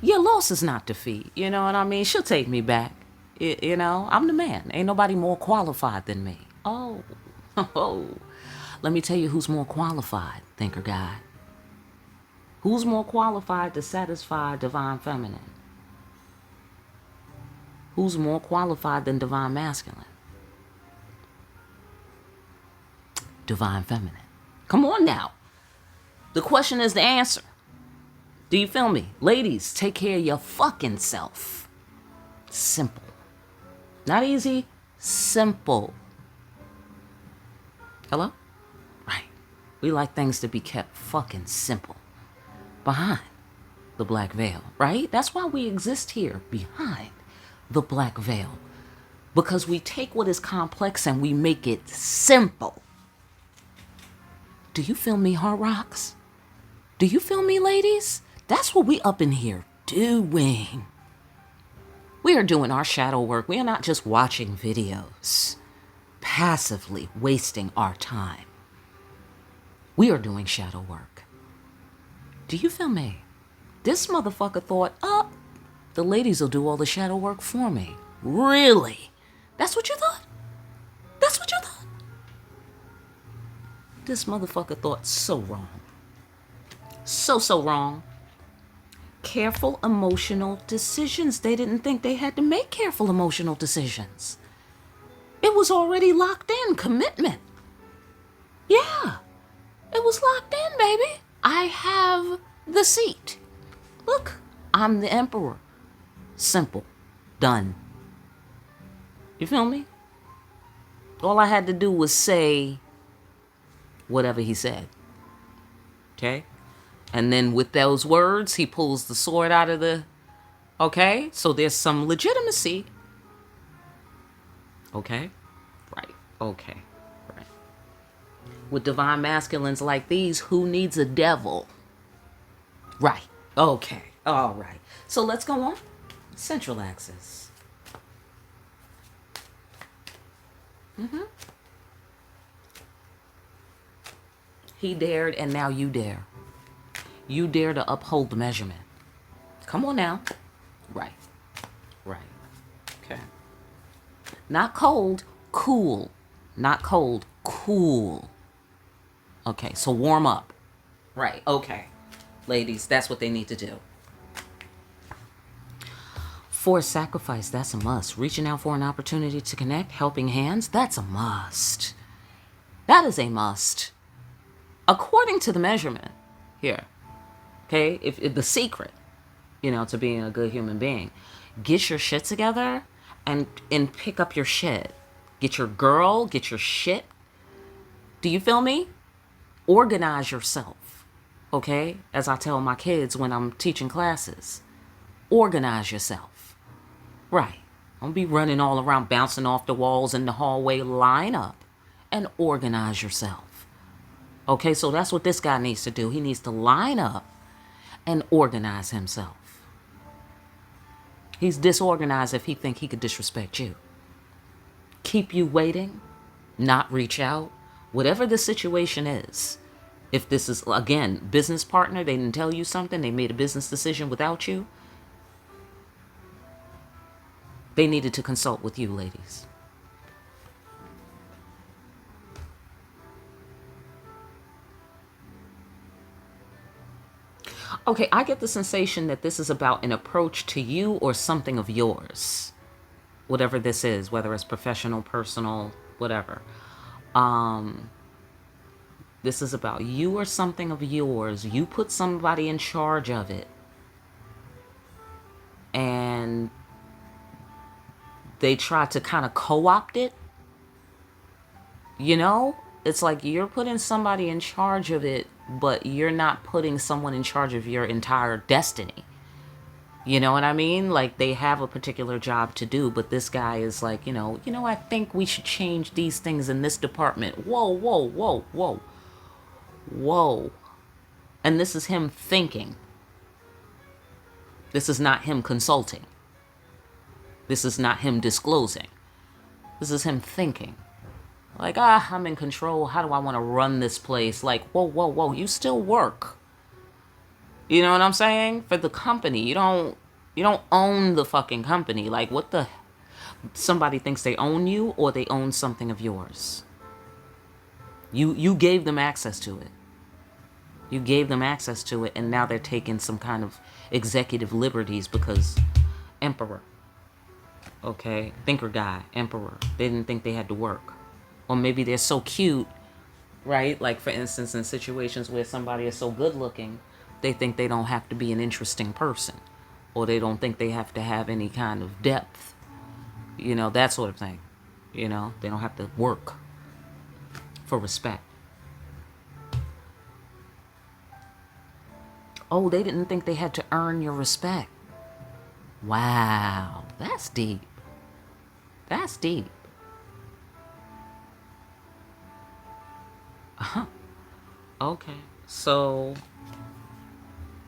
Yeah, loss is not defeat. You know what I mean? She'll take me back. You know, I'm the man. Ain't nobody more qualified than me. Oh. Let me tell you who's more qualified, thinker guy. Who's more qualified to satisfy divine feminine? Who's more qualified than divine masculine? Divine feminine. Come on now. The question is the answer. Do you feel me? Ladies, take care of your fucking self. Simple. Not easy, simple. Hello? Right. We like things to be kept fucking simple. Behind the black veil, right? That's why we exist here, behind the black veil. Because we take what is complex and we make it simple. Do you feel me, Heart Rocks? Do you feel me, ladies? That's what we up in here doing. We are doing our shadow work. We are not just watching videos, passively wasting our time. We are doing shadow work. Do you feel me? This motherfucker thought, the ladies will do all the shadow work for me. Really? That's what you thought? That's what you thought? This motherfucker thought so wrong. So wrong. Careful emotional decisions. They didn't think they had to make careful emotional decisions. It was already locked in. Commitment. Yeah. It was locked in, baby. I have the seat. Look, I'm the emperor. Simple. Done. You feel me? All I had to do was say whatever he said. Okay? And then with those words, he pulls the sword out of the... Okay? So there's some legitimacy. Okay? Right. Okay. Right. With divine masculines like these, who needs a devil? Right. Okay. All right. So let's go on. Central axis. He dared, and now you dare. You dare to uphold the measurement. Come on now. Right. Right. Okay. Not cold, cool. Not cold, cool. Okay, so warm up. Right, okay. Ladies, that's what they need to do. For sacrifice, that's a must. Reaching out for an opportunity to connect, helping hands, that's a must. That is a must. According to the measurement here. Okay, if the secret, to being a good human being, get your shit together and pick up your shit. Get your girl, get your shit. Do you feel me? Organize yourself. Okay? As I tell my kids when I'm teaching classes, organize yourself. Right. Don't be running all around, bouncing off the walls in the hallway. Line up and organize yourself. Okay, so that's what this guy needs to do. He needs to line up and organize himself. He's disorganized if he think he could disrespect you. Keep you waiting, not reach out. Whatever the situation is. If this is, again, business partner, they didn't tell you something, they made a business decision without you, they needed to consult with you, ladies. Okay, I get the sensation that this is about an approach to you or something of yours. Whatever this is, whether it's professional, personal, whatever. This is about you or something of yours. You put somebody in charge of it. And they try to kind of co-opt it. It's like you're putting somebody in charge of it, but you're not putting someone in charge of your entire destiny. You know what I mean? Like they have a particular job to do, but this guy is like, I think we should change these things in this department. Whoa, whoa, whoa, whoa. Whoa. And this is him thinking. This is not him consulting. This is not him disclosing. This is him thinking. Like, I'm in control. How do I want to run this place? Like, whoa, whoa, whoa. You still work. You know what I'm saying? For the company. You don't own the fucking company. Like, what the... Somebody thinks they own you or they own something of yours. You gave them access to it. You gave them access to it, and now they're taking some kind of executive liberties because emperor. Okay? Thinker guy, emperor. They didn't think they had to work. Or maybe they're so cute, right? Like, for instance, in situations where somebody is so good looking, they think they don't have to be an interesting person. Or they don't think they have to have any kind of depth. That sort of thing. They don't have to work for respect. Oh, they didn't think they had to earn your respect. Wow, that's deep. That's deep. Okay, so,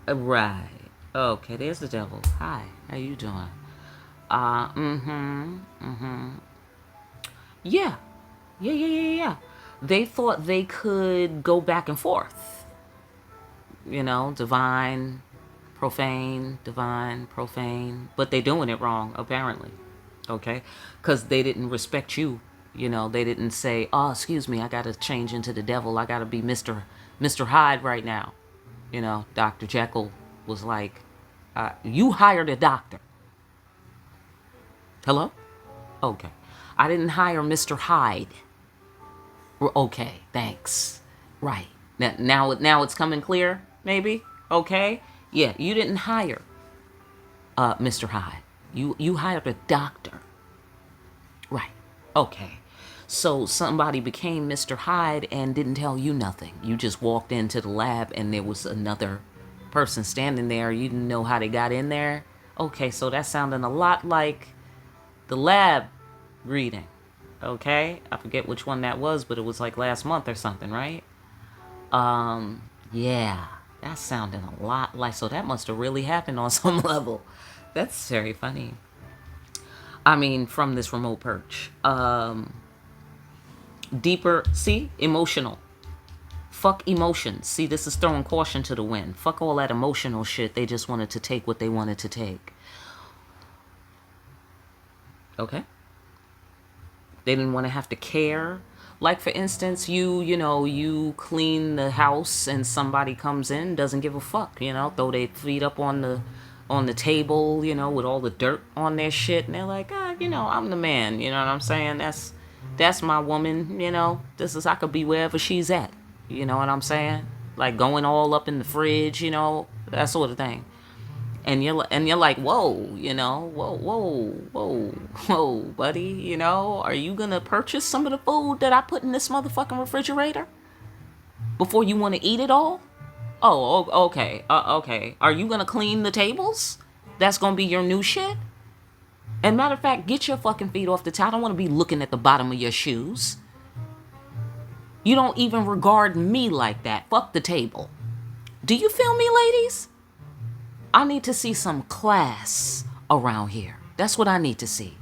right. Okay, there's the devil. Hi, how you doing? Yeah. They thought they could go back and forth. Divine, profane, divine, profane. But they're doing it wrong, apparently. Okay? Because they didn't respect you. They didn't say, oh, excuse me, I got to change into the devil. I got to be Mr. Hyde right now. Dr. Jekyll was like, you hired a doctor. Hello? Okay. I didn't hire Mr. Hyde. Okay, thanks. Right. Now it's coming clear, maybe? Okay? Yeah, you didn't hire Mr. Hyde. You hired a doctor. Right. Okay. So somebody became Mr. Hyde and didn't tell you nothing. You just walked into the lab and there was another person standing there. You didn't know how they got in there. Okay, so that's sounding a lot like the lab reading. Okay? I forget which one that was, but it was like last month or something, right? Yeah. That's sounding a lot like... So that must have really happened on some level. That's very funny. I mean, from this remote perch. Deeper, see? Emotional. Fuck emotions. See, this is throwing caution to the wind. Fuck all that emotional shit. They just wanted to take what they wanted to take. Okay? They didn't want to have to care. Like, for instance, you clean the house and somebody comes in, doesn't give a fuck, throw their feet up on the table, with all the dirt on their shit. And they're like, I'm the man, you know what I'm saying? That's my woman, I could be wherever she's at. You know what I'm saying? Like going all up in the fridge, that sort of thing. And you're like, whoa, whoa, buddy, are you gonna purchase some of the food that I put in this motherfucking refrigerator before you want to eat it all? Oh, okay, okay. Are you gonna clean the tables? That's gonna be your new shit? And matter of fact, get your fucking feet off the towel. I don't want to be looking at the bottom of your shoes. You don't even regard me like that. Fuck the table. Do you feel me, ladies? I need to see some class around here. That's what I need to see.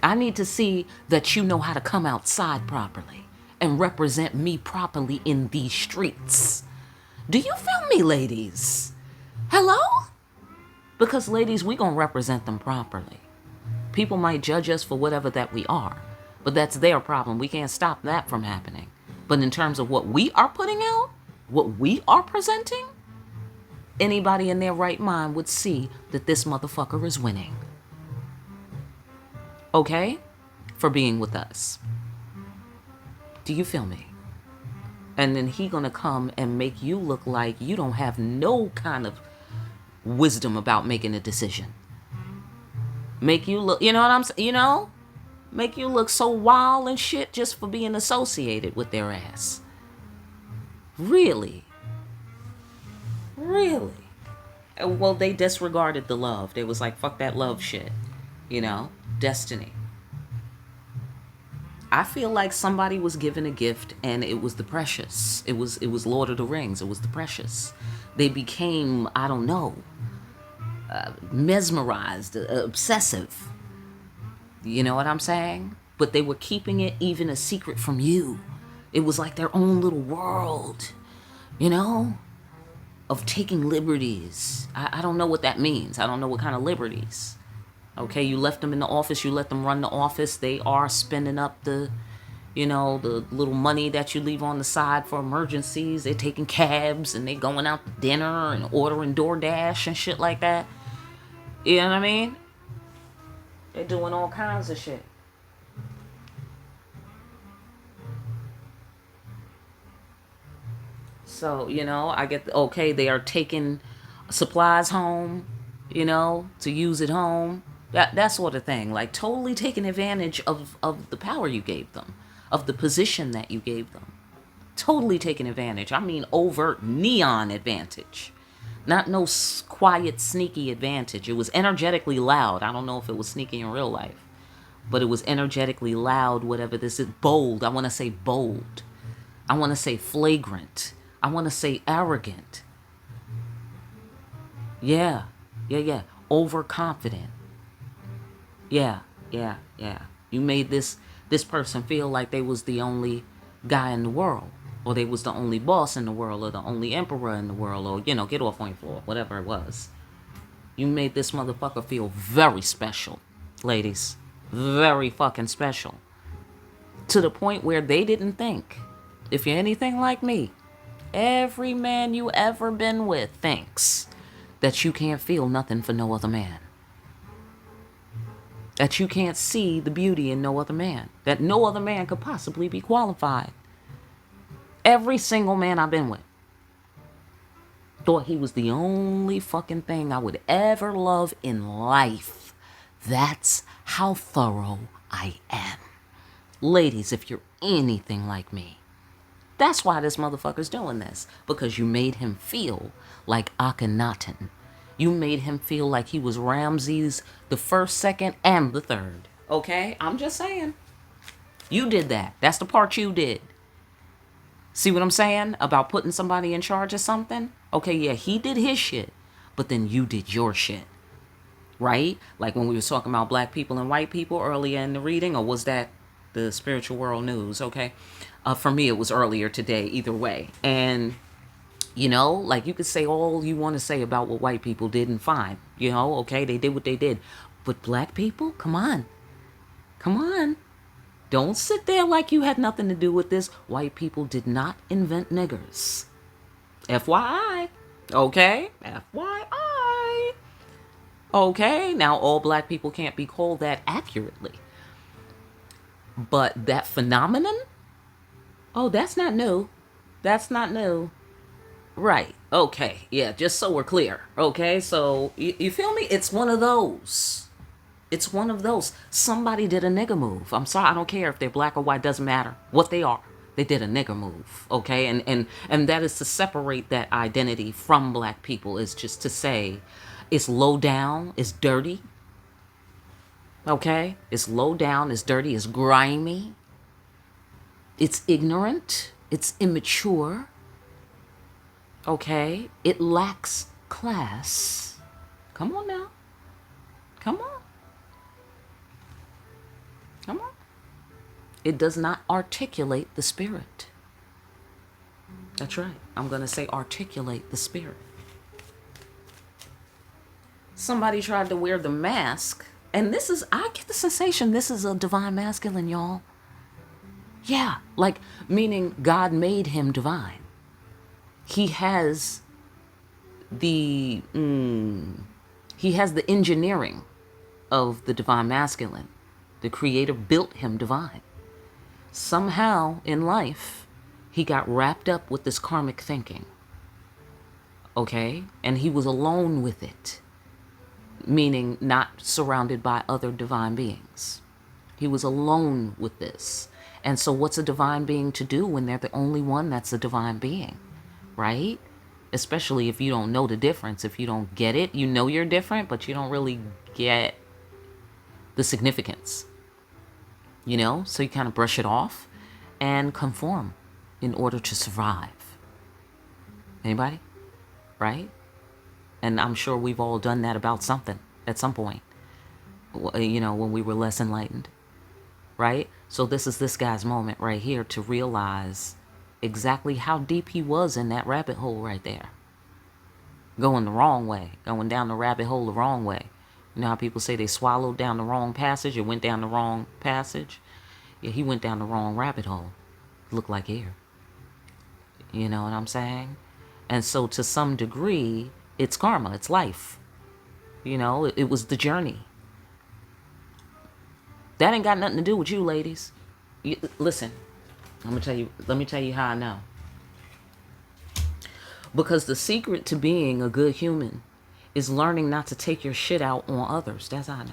I need to see that you know how to come outside properly and represent me properly in these streets. Do you feel me, ladies? Hello? Because, ladies, we gonna represent them properly. People might judge us for whatever that we are, but that's their problem. We can't stop that from happening. But in terms of what we are putting out, what we are presenting, anybody in their right mind would see that this motherfucker is winning. Okay? For being with us. Do you feel me? And then he gonna come and make you look like you don't have no kind of wisdom about making a decision. Make you look, you know what I'm saying? Make you look so wild and shit just for being associated with their ass. Really? Really? Well, they disregarded the love. They was like, fuck that love shit. Destiny. I feel like somebody was given a gift and it was the precious. It was Lord of the Rings. It was the precious. They became, I don't know, mesmerized, obsessive. You know what I'm saying? But they were keeping it even a secret from you. It was like their own little world, of taking liberties. I don't know what that means. I don't know what kind of liberties. Okay, you left them in the office. You let them run the office. They are spending up the little money that you leave on the side for emergencies. They're taking cabs and they going out to dinner and ordering DoorDash and shit like that. You know what I mean? They're doing all kinds of shit. So, I get, okay, they are taking supplies home, to use at home. That sort of thing. Like totally taking advantage of the power you gave them, of the position that you gave them. Totally taking advantage. I mean overt neon advantage. Not no quiet, sneaky advantage. It was energetically loud. I don't know if it was sneaky in real life. But it was energetically loud, whatever this is. Bold. I want to say bold. I want to say flagrant. I want to say arrogant. Yeah. Overconfident. Yeah. You made this person feel like they was the only guy in the world. Or they was the only boss in the world, or the only emperor in the world, or, get off on your floor, whatever it was. You made this motherfucker feel very special, ladies. Very fucking special. To the point where they didn't think. If you're anything like me, every man you ever been with thinks that you can't feel nothing for no other man. That you can't see the beauty in no other man. That no other man could possibly be qualified. Every single man I've been with thought he was the only fucking thing I would ever love in life. That's how thorough I am. Ladies, if you're anything like me, that's why this motherfucker's doing this. Because you made him feel like Akhenaten. You made him feel like he was Ramses the first, second, and the third. Okay? I'm just saying. You did that. That's the part you did. See what I'm saying about putting somebody in charge of something? Okay, yeah, he did his shit, but then you did your shit. right? Like when we were talking about black people and white people earlier in the reading, or was that the spiritual world news? Okay. For me, it was earlier today, either way. And, you know, like you could say all you want to say about what white people did and fine. You know, okay, they did what they did. But black people, come on. Come on. Don't sit there like you had nothing to do with this. White people did not invent niggers. FYI. Okay? FYI. Okay? Now, all black people can't be called that accurately. But that phenomenon? Oh, that's not new. That's not new. Right. Okay. Yeah, just so we're clear. Okay? So, you feel me? It's one of those. It's one of those. Somebody did a nigger move. I'm sorry. I don't care if they're black or white. Doesn't matter what they are. They did a nigger move. Okay? And that is to separate that identity from black people. Is just to say it's low down. It's dirty. Okay? It's low down. It's dirty. It's grimy. It's ignorant. It's immature. Okay? It lacks class. Come on now. Come on. Come on. It does not articulate the spirit. That's right. I'm going to say articulate the spirit. Somebody tried to wear the mask. And this is, I get the sensation this is a divine masculine, y'all. Yeah. Like, meaning God made him divine. He has the engineering of the divine masculine. The creator built him divine. Somehow in life, he got wrapped up with this karmic thinking. Okay? And he was alone with it. Meaning not surrounded by other divine beings. He was alone with this. And so what's a divine being to do when they're the only one that's a divine being? Right? Especially if you don't know the difference. If you don't get it, you know you're different, but you don't really get the significance. You know, so you kind of brush it off and conform in order to survive. Anybody? Right? And I'm sure we've all done that about something at some point, you know, when we were less enlightened. Right? So this is this guy's moment right here to realize exactly how deep he was in that rabbit hole right there. Going the wrong way, going down the rabbit hole the wrong way. You know how people say they swallowed down the wrong passage or went down the wrong passage? Yeah, he went down the wrong rabbit hole. Looked like air. You know what I'm saying? And so to some degree, it's karma. It's life. You know, it was the journey. That ain't got nothing to do with you, ladies. Listen, let me tell you how I know. Because the secret to being a good human is learning not to take your shit out on others. That's how I know.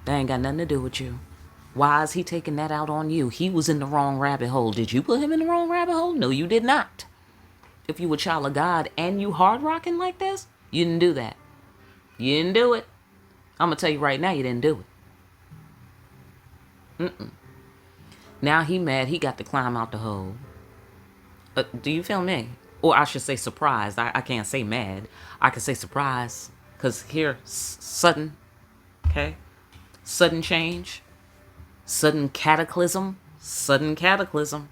That ain't got nothing to do with you. Why is he taking that out on you? He was in the wrong rabbit hole. Did you put him in the wrong rabbit hole? No, you did not. If you were a child of God and you hard rocking like this, you didn't do that. You didn't do it. I'm going to tell you right now, you didn't do it. Now he mad. He got to climb out the hole. Do you feel me? Or I should say surprised. I can't say mad. I can say surprised. Because here, sudden. Okay? Sudden change. Sudden cataclysm. Sudden cataclysm.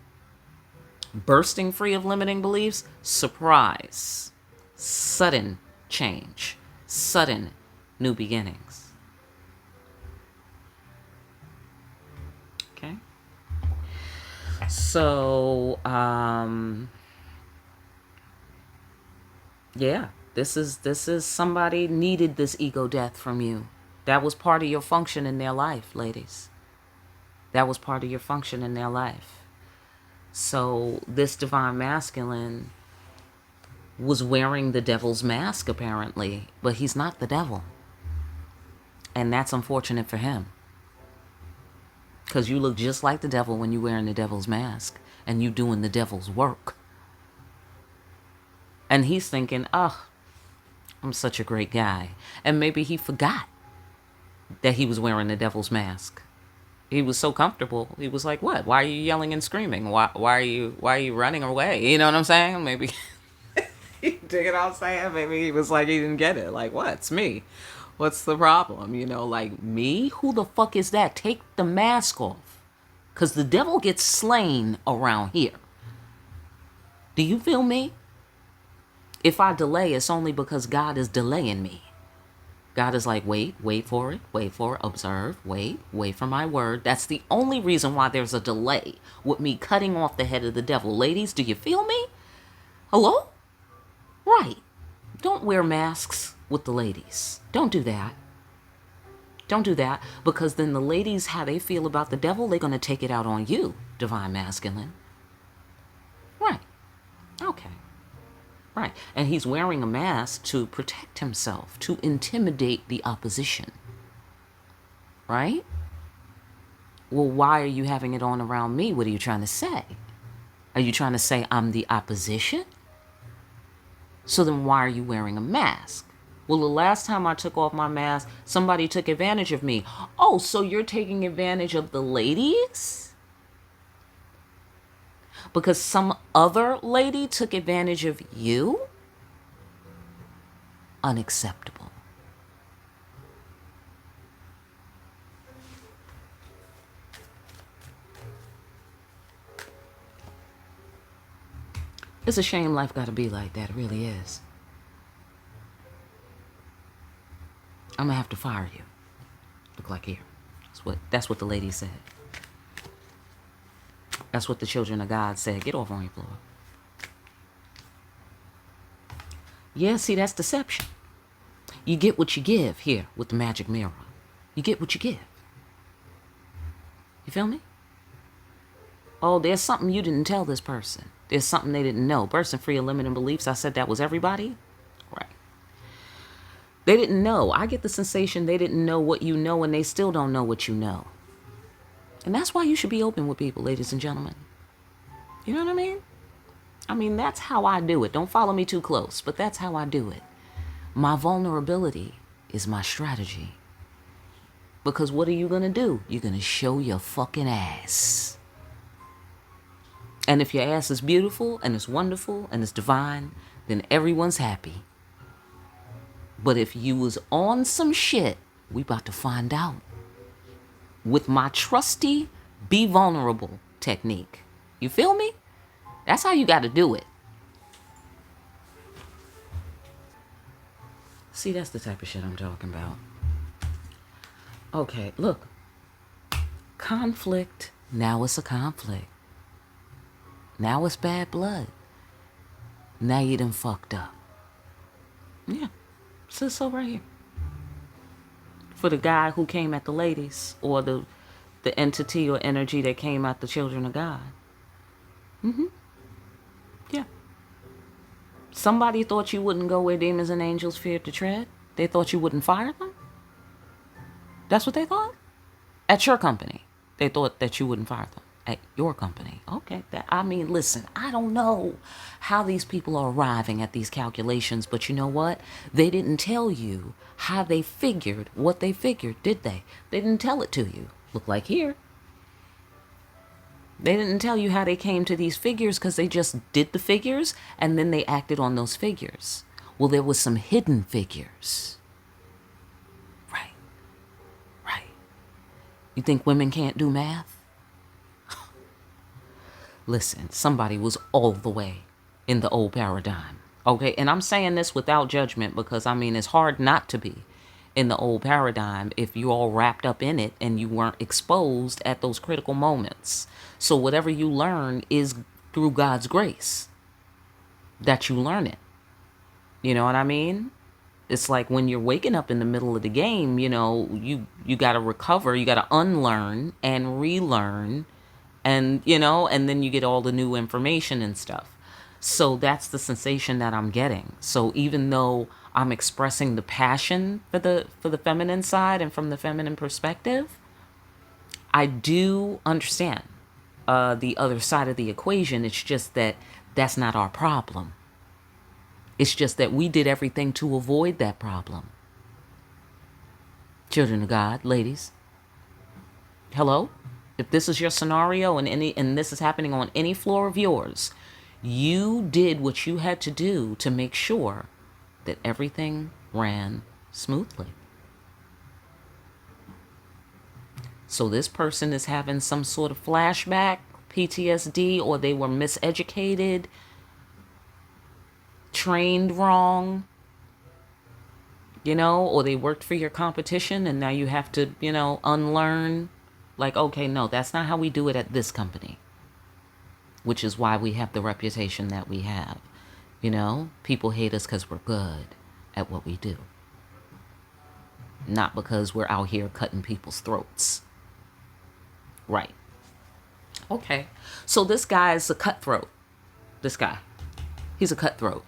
Bursting free of limiting beliefs. Surprise. Sudden change. Sudden new beginnings. Okay? So, yeah, this is somebody needed this ego death from you. That was part of your function in their life, ladies. That was part of your function in their life. So this divine masculine was wearing the devil's mask, apparently, but he's not the devil. And that's unfortunate for him. Because you look just like the devil when you're wearing the devil's mask and you doing the devil's work. And he's thinking, oh, I'm such a great guy. And maybe he forgot that he was wearing the devil's mask. He was so comfortable. He was like, what? Why are you yelling and screaming? Why are you running away? You know what I'm saying? Maybe he Dig it out, saying? Maybe he was like, he didn't get it. Like, what? It's me. What's the problem? You know, like, me? Who the fuck is that? Take the mask off. Because the devil gets slain around here. Do you feel me? If I delay, it's only because God is delaying me. God is like, wait for it, observe, wait for my word. That's the only reason why there's a delay with me cutting off the head of the devil. Ladies, do you feel me? Hello? Right. Don't wear masks with the ladies. Don't do that. Don't do that, because then the ladies, how they feel about the devil, they're going to take it out on you, divine masculine. Right. Okay. Right. And he's wearing a mask to protect himself, to intimidate the opposition. Right? Well, why are you having it on around me? What are you trying to say? Are you trying to say I'm the opposition? So then why are you wearing a mask? Well, the last time I took off my mask, somebody took advantage of me. Oh, so you're taking advantage of the ladies? Because some other lady took advantage of you? Unacceptable. It's a shame life got to be like that. It really is. I'm going to have to fire you. Look like here. That's what the lady said. That's what the children of God said. Get off on your floor. Yeah, see, that's deception. You get what you give here with the magic mirror. You get what you give. You feel me? Oh, there's something you didn't tell this person. There's something they didn't know. Person free of limiting beliefs. I said that was everybody. Right. They didn't know. I get the sensation they didn't know what you know, and they still don't know what you know. And that's why you should be open with people, ladies and gentlemen. You know what I mean? I mean, that's how I do it. Don't follow me too close, but that's how I do it. My vulnerability is my strategy. Because what are you going to do? You're going to show your fucking ass. And if your ass is beautiful and it's wonderful and it's divine, then everyone's happy. But if you was on some shit, we about to find out. With my trusty be vulnerable technique. You feel me? That's how you got to do it. See, that's the type of shit I'm talking about. Okay, look. Conflict. Now it's a conflict. Now it's bad blood. Now you done fucked up. Yeah. So right here. For the guy who came at the ladies, or the entity or energy that came at the children of God. Yeah. Somebody thought you wouldn't go where demons and angels feared to tread. They thought you wouldn't fire them. That's what they thought? At your company. They thought that you wouldn't fire them. At your company. Okay. Listen, I don't know how these people are arriving at these calculations, but you know what? They didn't tell you how they figured what they figured, did they? They didn't tell it to you. Look like here. They didn't tell you how they came to these figures because they just did the figures and then they acted on those figures. Well, there was some hidden figures. Right. You think women can't do math? Listen, somebody was all the way in the old paradigm. Okay, and I'm saying this without judgment because, it's hard not to be in the old paradigm if you're all wrapped up in it and you weren't exposed at those critical moments. So whatever you learn is through God's grace that you learn it. You know what I mean? It's like when you're waking up in the middle of the game, you got to recover, you got to unlearn and relearn. And, and then you get all the new information and stuff. So that's the sensation that I'm getting. So even though I'm expressing the passion for the feminine side and from the feminine perspective, I do understand the other side of the equation. It's just that that's not our problem. It's just that we did everything to avoid that problem. Children of God, ladies. Hello? If this is your scenario and this is happening on any floor of yours, You did what you had to do to make sure that everything ran smoothly. So this person is having some sort of flashback, PTSD, or they were miseducated, trained wrong, or they worked for your competition and now you have to, unlearn. Like, okay, no, that's not how we do it at this company. Which is why we have the reputation that we have. People hate us because we're good at what we do. Not because we're out here cutting people's throats. Right. Okay. So this guy is a cutthroat. This guy. He's a cutthroat.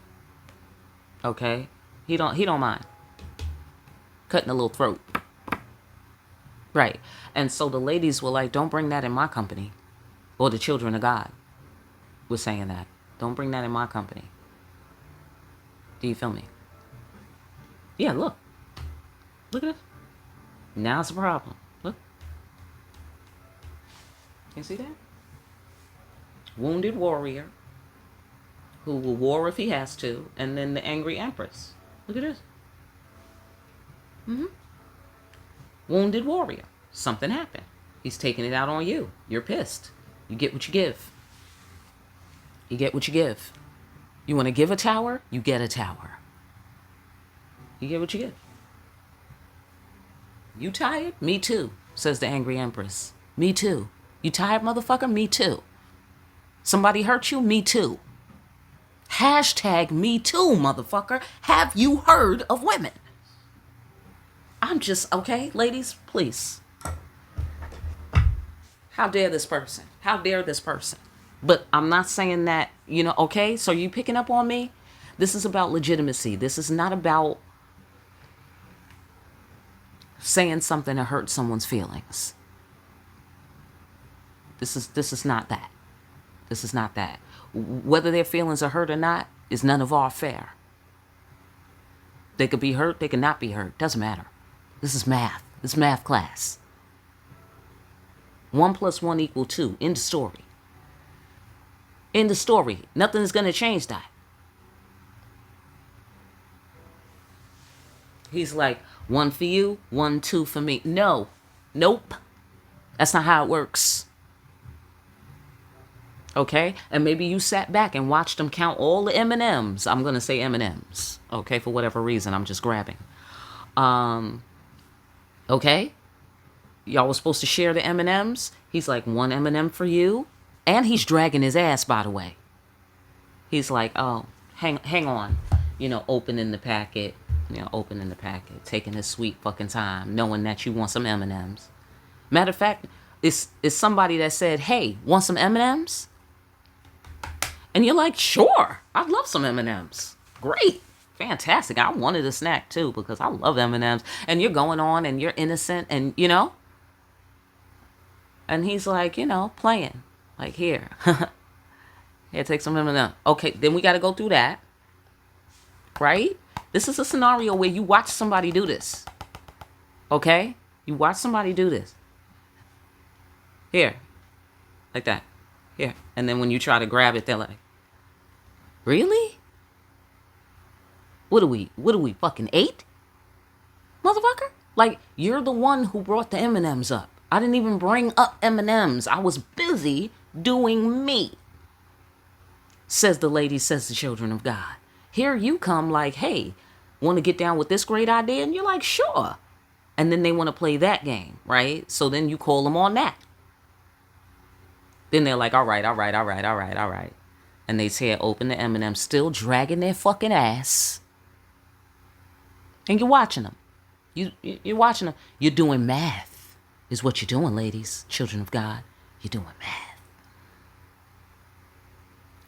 Okay? He don't mind cutting a little throat. Right. And so the ladies were like, don't bring that in my company. Or the children of God was saying that. Don't bring that in my company. Do you feel me? Yeah, look. Look at this. Now it's a problem. Look. You see that? Wounded warrior who will war if he has to, and then the angry empress. Look at this. Wounded warrior. Something happened. He's taking it out on you. You're pissed. You get what you give. You get what you give. You want to give a tower? You get a tower. You get what you give. You tired? Me too, says the angry empress. Me too. You tired, motherfucker? Me too. Somebody hurt you? Me too. Hashtag me too, motherfucker. Have you heard of women? I'm just, okay, ladies, please. How dare this person? How dare this person? But I'm not saying that, okay, so you picking up on me? This is about legitimacy. This is not about saying something to hurt someone's feelings. This is not that. This is not that. Whether their feelings are hurt or not is none of our affair. They could be hurt, they could not be hurt. Doesn't matter. This is math. This is math class. 1 + 1 = 2. End of story. End of story. Nothing's going to change that. He's like, 1 for you, 1, 2 for me. No. Nope. That's not how it works. Okay? And maybe you sat back and watched them count all the M&Ms. I'm going to say M&Ms. Okay? For whatever reason, I'm just grabbing. Okay? Y'all was supposed to share the M&Ms. He's like, 1 M&M for you. And he's dragging his ass, by the way. He's like, oh, hang on. Opening the packet. Opening the packet. Taking his sweet fucking time. Knowing that you want some M&Ms. Matter of fact, it's somebody that said, hey, want some M&Ms? And you're like, sure. I'd love some M&Ms. Great. Fantastic. I wanted a snack too because I love M&Ms. And you're going on and you're innocent and, And he's like, playing. Like, here. Here, take some M&Ms. Okay, then we got to go through that. Right? This is a scenario where you watch somebody do this. Okay? You watch somebody do this. Here. Like that. Here. And then when you try to grab it, they're like, really? What are we, fucking 8? Motherfucker? Like, you're the one who brought the M&Ms up. I didn't even bring up M&Ms. I was busy doing me. Says the lady, says the children of God. Here you come like, hey, want to get down with this great idea? And you're like, sure. And then they want to play that game, right? So then you call them on that. Then they're like, all right. And they tear open the M&M, still dragging their fucking ass. And you're watching them. You're watching them. You're doing math is what you're doing, ladies, children of God. You're doing math.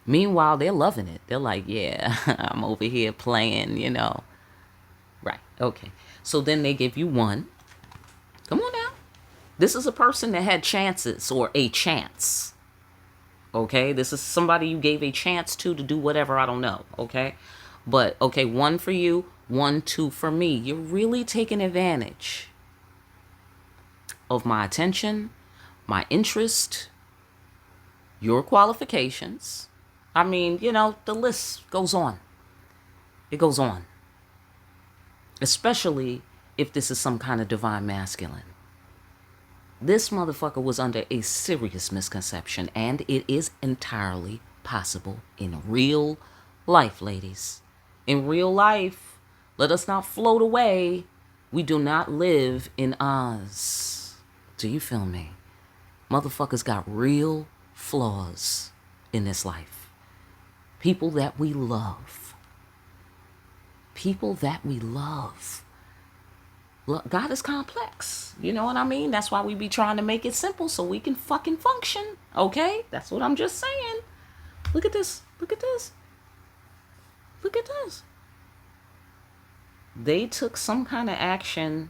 Meanwhile, they're loving it. They're like, yeah, I'm over here playing, Right. Okay. So then they give you 1. Come on now. This is a person that had chances or a chance. Okay. This is somebody you gave a chance to do whatever. I don't know. Okay. But okay. 1 for you. 1, 2 for me. You're really taking advantage of my attention, my interest, your qualifications. I mean, you know, the list goes on. It goes on. Especially if this is some kind of divine masculine. This motherfucker was under a serious misconception, and it is entirely possible in real life, ladies. In real life, let us not float away. We do not live in Oz. Do you feel me? Motherfuckers got real flaws in this life. People that we love. People that we love. Look, God is complex. You know what I mean? That's why we be trying to make it simple so we can fucking function. Okay? That's what I'm just saying. Look at this. Look at this. Look at this. They took some kind of action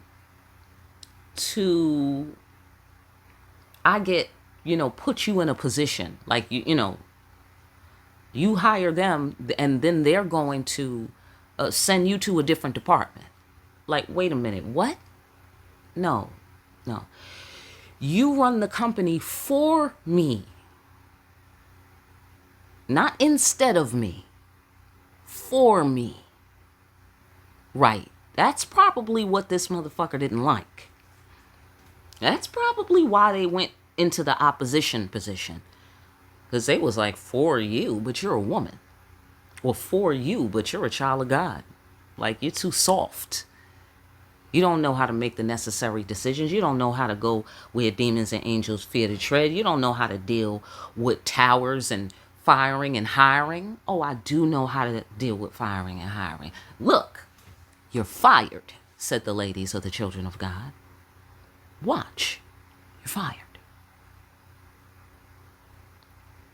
to, put you in a position. Like, you hire them and then they're going to send you to a different department. Like, wait a minute, what? No. You run the company for me. Not instead of me. For me. Right. That's probably what this motherfucker didn't like. That's probably why they went into the opposition position. Because they was like, for you, but you're a woman. Or for you, but you're a child of God. Like, you're too soft. You don't know how to make the necessary decisions. You don't know how to go where demons and angels fear to tread. You don't know how to deal with towers and firing and hiring. Oh, I do know how to deal with firing and hiring. Look, you're fired, said the ladies of the children of God. Watch, you're fired.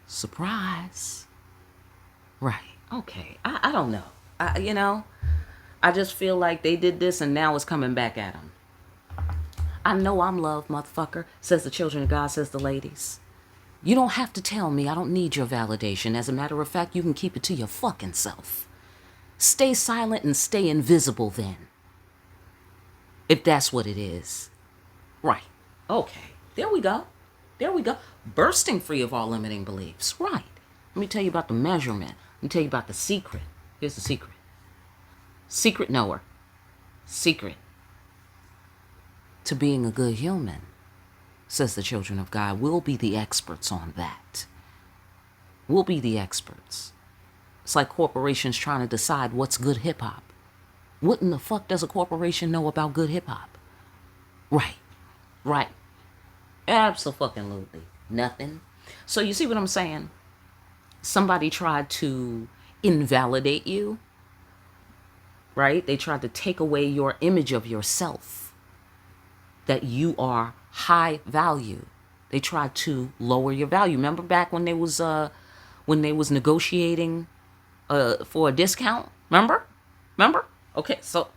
Surprise. Right, okay, I don't know. I just feel like they did this and now it's coming back at them. I know I'm loved, motherfucker, says the children of God, says the ladies. You don't have to tell me. I don't need your validation. As a matter of fact, you can keep it to your fucking self. Stay silent and stay invisible then. If that's what it is. Right. Okay. There we go. There we go. Bursting free of all limiting beliefs. Right. Let me tell you about the measurement. Let me tell you about the secret. Here's the secret. Secret knower. Secret to being a good human, says the children of God. We'll be the experts on that. We'll be the experts. It's like corporations trying to decide what's good hip-hop. What in the fuck does a corporation know about good hip-hop? Right. Absolutely nothing. So you see what I'm saying? Somebody tried to invalidate you. Right? They tried to take away your image of yourself. That you are high value. They tried to lower your value. Remember back when they was negotiating for a discount? Remember? Okay, so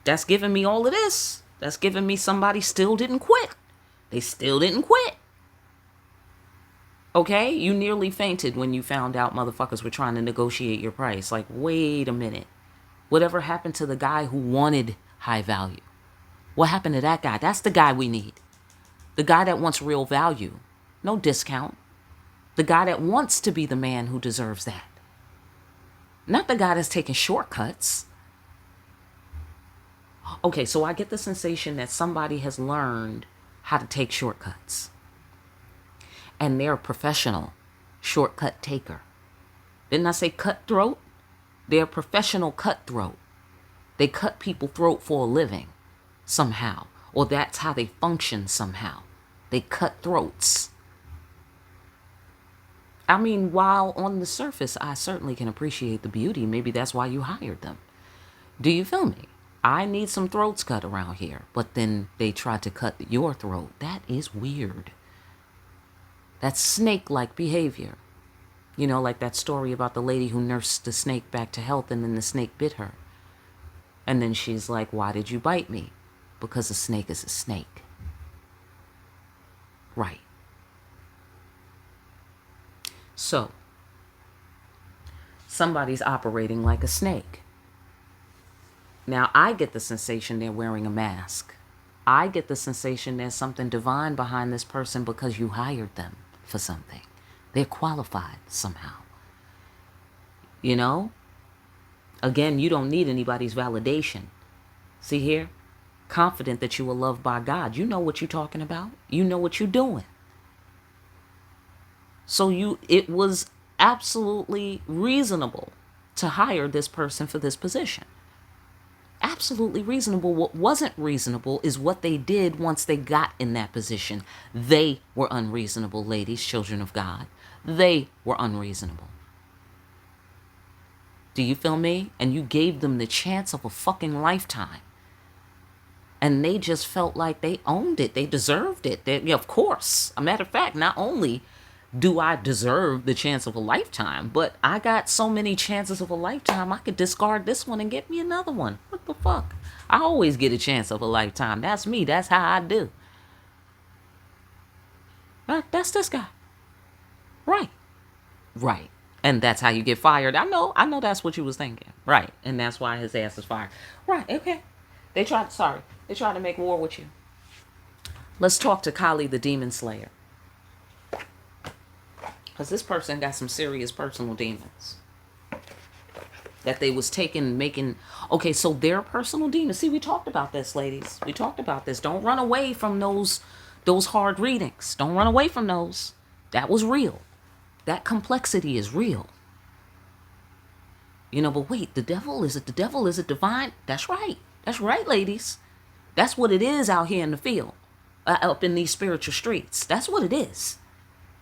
that's giving me all of this. That's giving me somebody still didn't quit. They still didn't quit. Okay? You nearly fainted when you found out motherfuckers were trying to negotiate your price. Like, wait a minute. Whatever happened to the guy who wanted high value? What happened to that guy? That's the guy we need. The guy that wants real value. No discount. The guy that wants to be the man who deserves that. Not the guy that's taking shortcuts. Okay, so I get the sensation that somebody has learned how to take shortcuts. And they're a professional shortcut taker. Didn't I say cutthroat? They're a professional cutthroat. They cut people throat for a living somehow. Or that's how they function somehow. They cut throats. I mean, while on the surface, I certainly can appreciate the beauty. Maybe that's why you hired them. Do you feel me? I need some throats cut around here. But then they tried to cut your throat. That is weird. That's snake-like behavior. You know, like that story about the lady who nursed the snake back to health and then the snake bit her. And then she's like, why did you bite me? Because a snake is a snake. Right. So, somebody's operating like a snake. Now, I get the sensation they're wearing a mask. I get the sensation there's something divine behind this person because you hired them for something. They're qualified somehow. You know? Again, you don't need anybody's validation. See here? Confident that you are loved by God. You know what you're talking about. You know what you're doing. So it was absolutely reasonable to hire this person for this position. Absolutely reasonable. What wasn't reasonable is what they did once they got in that position. They were unreasonable, ladies, children of God. They were unreasonable. Do you feel me? And you gave them the chance of a fucking lifetime. And they just felt like they owned it. They deserved it. Of course. A matter of fact, not only do I deserve the chance of a lifetime, but I got so many chances of a lifetime, I could discard this one and get me another one. What the fuck? I always get a chance of a lifetime. That's me. That's how I do. That's this guy. Right. Right. And that's how you get fired. I know that's what you was thinking. Right. And that's why his ass is fired. Right. Okay. They tried to make war with you. Let's talk to Kali, the demon slayer. Because this person got some serious personal demons that they was making. Okay, so their personal demons. See, we talked about this, ladies. We talked about this. Don't run away from those hard readings. Don't run away from those. That was real. That complexity is real. You know, but wait, the devil? Is it the devil? Is it divine? That's right. That's right, ladies. That's what it is out here in the field. Up in these spiritual streets. That's what it is.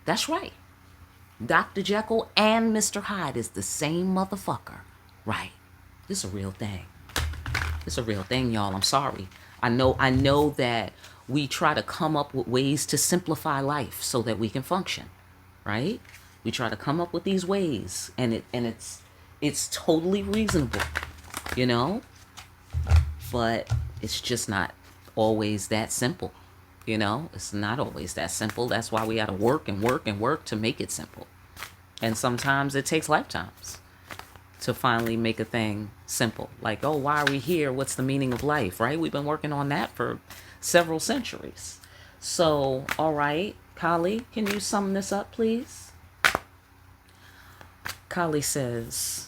That's right. Dr. Jekyll and Mr. Hyde is the same motherfucker. Right. This is a real thing. This is a real thing, y'all. I'm sorry. I know that we try to come up with ways to simplify life so that we can function. Right? We try to come up with these ways, and it's totally reasonable, you know? But it's just not always that simple, you know? It's not always that simple. That's why we got to work and work and work to make it simple. And sometimes it takes lifetimes to finally make a thing simple. Like, oh, why are we here? What's the meaning of life, right? We've been working on that for several centuries. So, all right, Kali, can you sum this up, please? Kali says,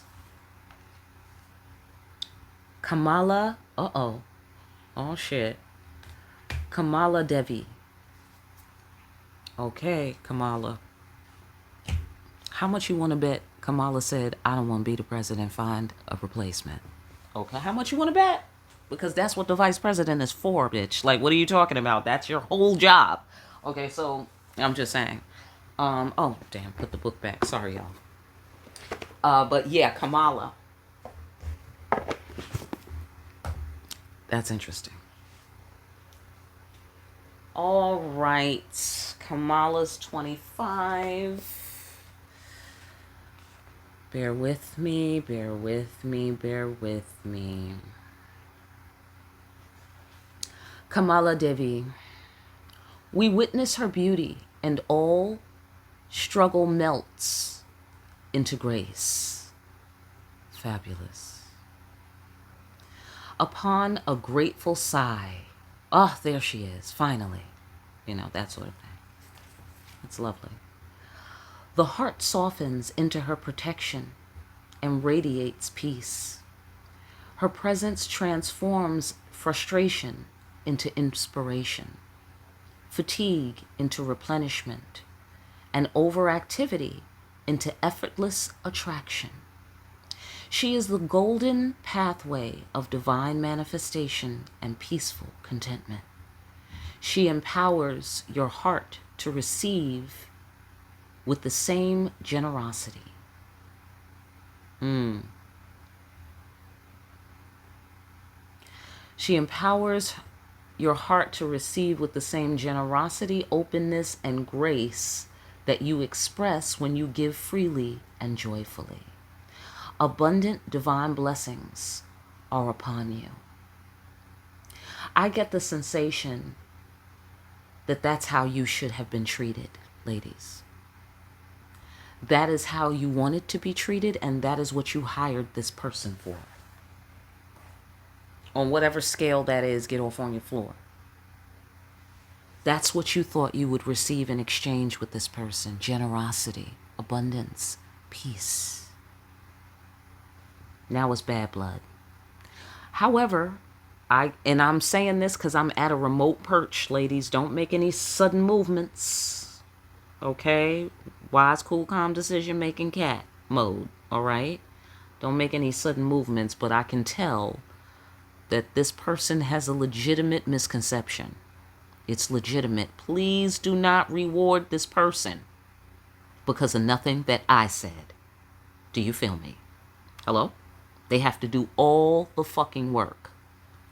Kamala, oh shit, Kamala Devi. Okay, Kamala. How much you want to bet? Kamala said, I don't want to be the president, find a replacement. Okay, how much you want to bet? Because that's what the vice president is for, bitch. Like, what are you talking about? That's your whole job. Okay, so, I'm just saying. Oh, damn, put the book back. Sorry, y'all. But yeah, Kamala. That's interesting. All right. Kamala's 25. Bear with me, bear with me, bear with me. Kamala Devi. We witness her beauty, and all struggle melts into grace. Fabulous. Upon a grateful sigh. Oh, there she is, finally. You know, that sort of thing. It's lovely. The heart softens into her protection and radiates peace. Her presence transforms frustration into inspiration, fatigue into replenishment, and overactivity into effortless attraction. She is the golden pathway of divine manifestation and peaceful contentment. She empowers your heart to receive with the same generosity. She empowers your heart to receive with the same generosity, openness, and grace that you express when you give freely and joyfully. Abundant divine blessings are upon you. I get the sensation that that's how you should have been treated, ladies. That is how you wanted to be treated, and that is what you hired this person for. On whatever scale that is, get off on your floor. That's what you thought you would receive in exchange with this person. Generosity, abundance, peace. Now it's bad blood. However, I'm saying this because I'm at a remote perch, ladies. Don't make any sudden movements. Okay? Wise, cool, calm decision making cat mode. All right? Don't make any sudden movements, but I can tell that this person has a legitimate misconception. It's legitimate. Please do not reward this person because of nothing that I said. Do you feel me? Hello? They have to do all the fucking work.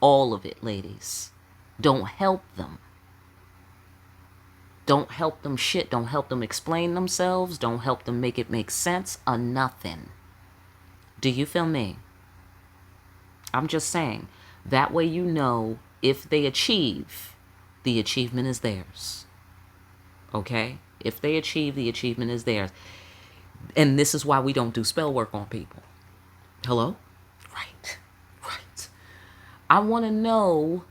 All of it, ladies. Don't help them. Don't help them shit. Don't help them explain themselves. Don't help them make it make sense or nothing. Do you feel me? I'm just saying. That way you know if they achieve, the achievement is theirs. Okay? If they achieve, the achievement is theirs. And this is why we don't do spell work on people. Hello? Right. Right. I want to know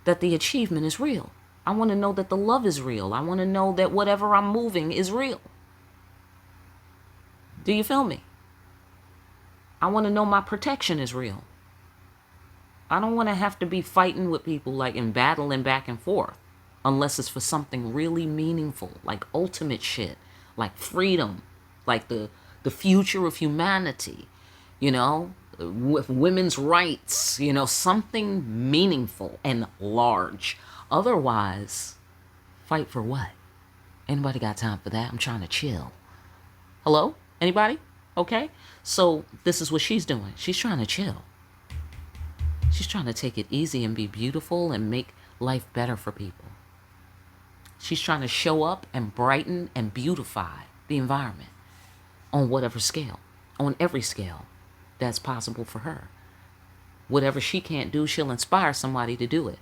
that the achievement is real. I want to know that the love is real. I want to know that whatever I'm moving is real. Do you feel me? I want to know my protection is real. I don't want to have to be fighting with people like and battling back and forth unless it's for something really meaningful, like ultimate shit, like freedom, like the future of humanity, you know, with women's rights, you know, something meaningful and large. Otherwise, fight for what? Anybody got time for that? I'm trying to chill. Hello? Anybody? Okay? So this is what she's doing. She's trying to chill. She's trying to take it easy and be beautiful and make life better for people. She's trying to show up and brighten and beautify the environment on whatever scale, on every scale that's possible for her. Whatever she can't do, she'll inspire somebody to do it.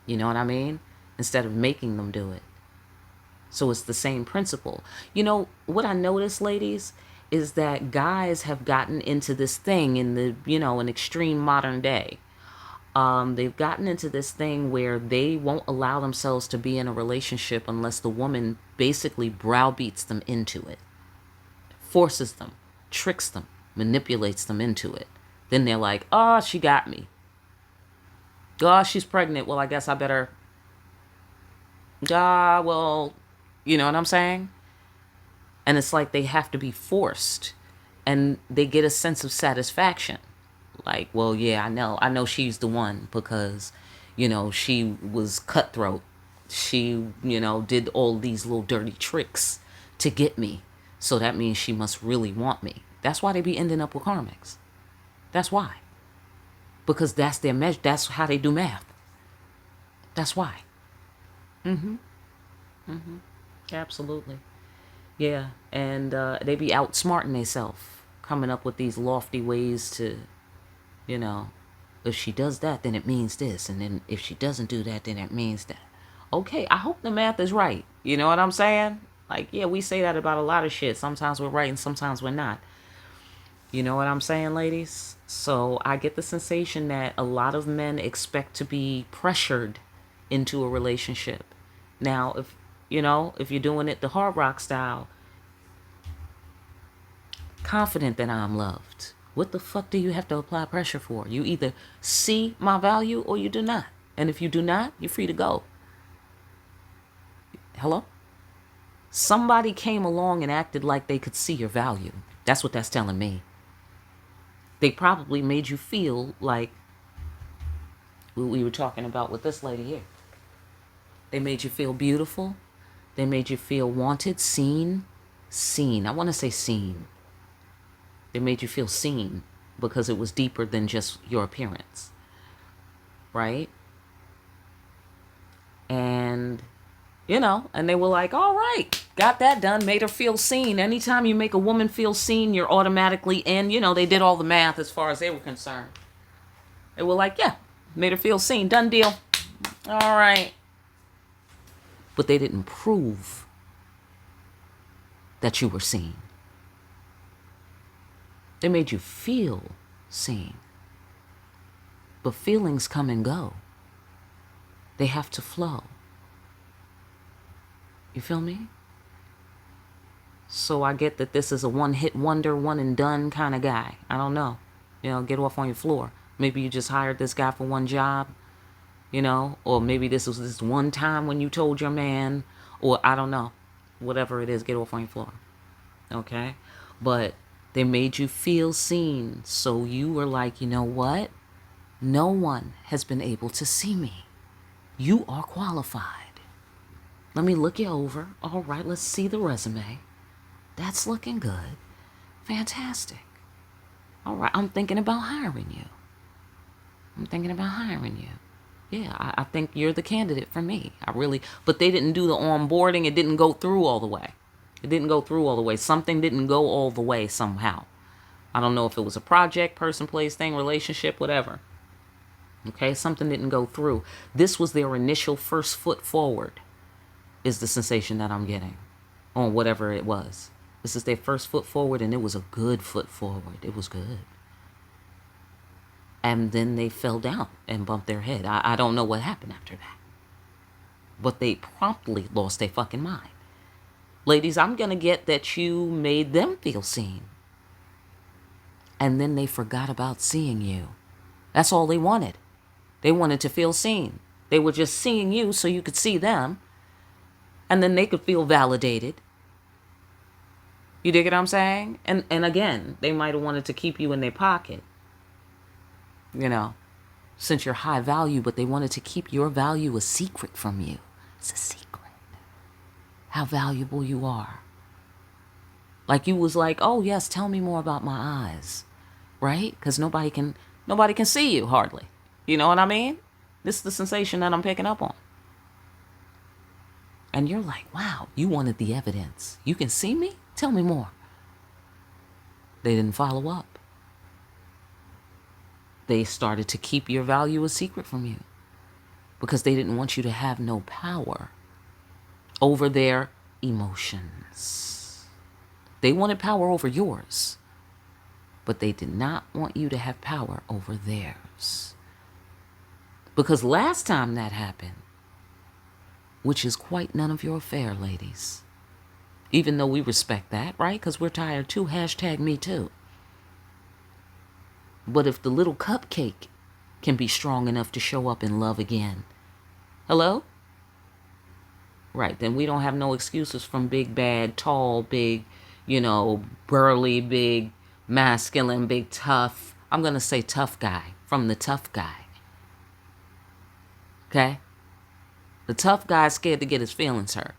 You know what I mean? Instead of making them do it. So it's the same principle. You know, what I noticed, ladies, is that guys have gotten into this thing in the, you know, an extreme modern day. They've gotten into this thing where they won't allow themselves to be in a relationship unless the woman basically browbeats them into it. Forces them, tricks them, manipulates them into it. Then they're like, oh, she got me. Oh, she's pregnant. Well, I guess I better. Well, you know what I'm saying? And it's like they have to be forced. And they get a sense of satisfaction. Like, well, yeah, I know she's the one because, you know, she was cutthroat. She, you know, did all these little dirty tricks to get me. So that means she must really want me. That's why they be ending up with karmics. That's why. Because that's their measure. That's how they do math. That's why. Absolutely. Yeah. And they be outsmarting themselves, coming up with these lofty ways to, you know, if she does that, then it means this. And then if she doesn't do that, then it means that. Okay, I hope the math is right. You know what I'm saying? Like, yeah, we say that about a lot of shit. Sometimes we're right and sometimes we're not. You know what I'm saying, ladies? So I get the sensation that a lot of men expect to be pressured into a relationship. Now, if you're doing it the hard rock style, confident that I'm loved. What the fuck do you have to apply pressure for? You either see my value or you do not. And if you do not, you're free to go. Hello? Somebody came along and acted like they could see your value. That's what that's telling me. They probably made you feel like what we were talking about with this lady here. They made you feel beautiful. They made you feel wanted, seen. I want to say seen. They made you feel seen because it was deeper than just your appearance. Right? And, you know, and they were like, all right, got that done, made her feel seen. Anytime you make a woman feel seen, you're automatically in. You know, they did all the math as far as they were concerned. They were like, yeah, made her feel seen. Done deal. All right. But they didn't prove that you were seen. They made you feel seen. But feelings come and go. They have to flow. You feel me? So I get that this is a one-hit wonder, one and done kind of guy. I don't know. Get off on your floor. Maybe you just hired this guy for one job, or maybe this was this one time when you told your man, or I don't know. Whatever it is, get off on your floor. Okay? But they made you feel seen. So you were like, you know what? No one has been able to see me. You are qualified. Let me look you over. All right, let's see the resume. That's looking good. Fantastic. All right, I'm thinking about hiring you. Yeah, I think you're the candidate for me. But they didn't do the onboarding. It didn't go through all the way. Something didn't go all the way somehow. I don't know if it was a project, person, place, thing, relationship, whatever. Okay, something didn't go through. This was their initial first foot forward, is the sensation that I'm getting on whatever it was. This is their first foot forward, and it was a good foot forward. It was good. And then they fell down and bumped their head. I don't know what happened after that. But they promptly lost their fucking mind. Ladies, I'm going to get that you made them feel seen. And then they forgot about seeing you. That's all they wanted. They wanted to feel seen. They were just seeing you so you could see them. And then they could feel validated. You dig what I'm saying? And again, they might have wanted to keep you in their pocket. Since you're high value, but they wanted to keep your value a secret from you. It's a secret. How valuable you are. Like you was like, oh yes, tell me more about my eyes. Right? Because nobody can see you hardly. You know what I mean? This is the sensation that I'm picking up on. And you're like, wow, you wanted the evidence. You can see me? Tell me more. They didn't follow up. They started to keep your value a secret from you because they didn't want you to have no power over their emotions. They wanted power over yours, but they did not want you to have power over theirs. Because last time that happened, which is quite none of your affair, ladies, even though we respect that, right? Because we're tired too. #me too. But if the little cupcake can be strong enough to show up in love again, hello? Right, then we don't have no excuses from big, bad, tall, big, burly, big, masculine, big, tough. I'm going to say tough guy, from the tough guy. Okay? The tough guy's scared to get his feelings hurt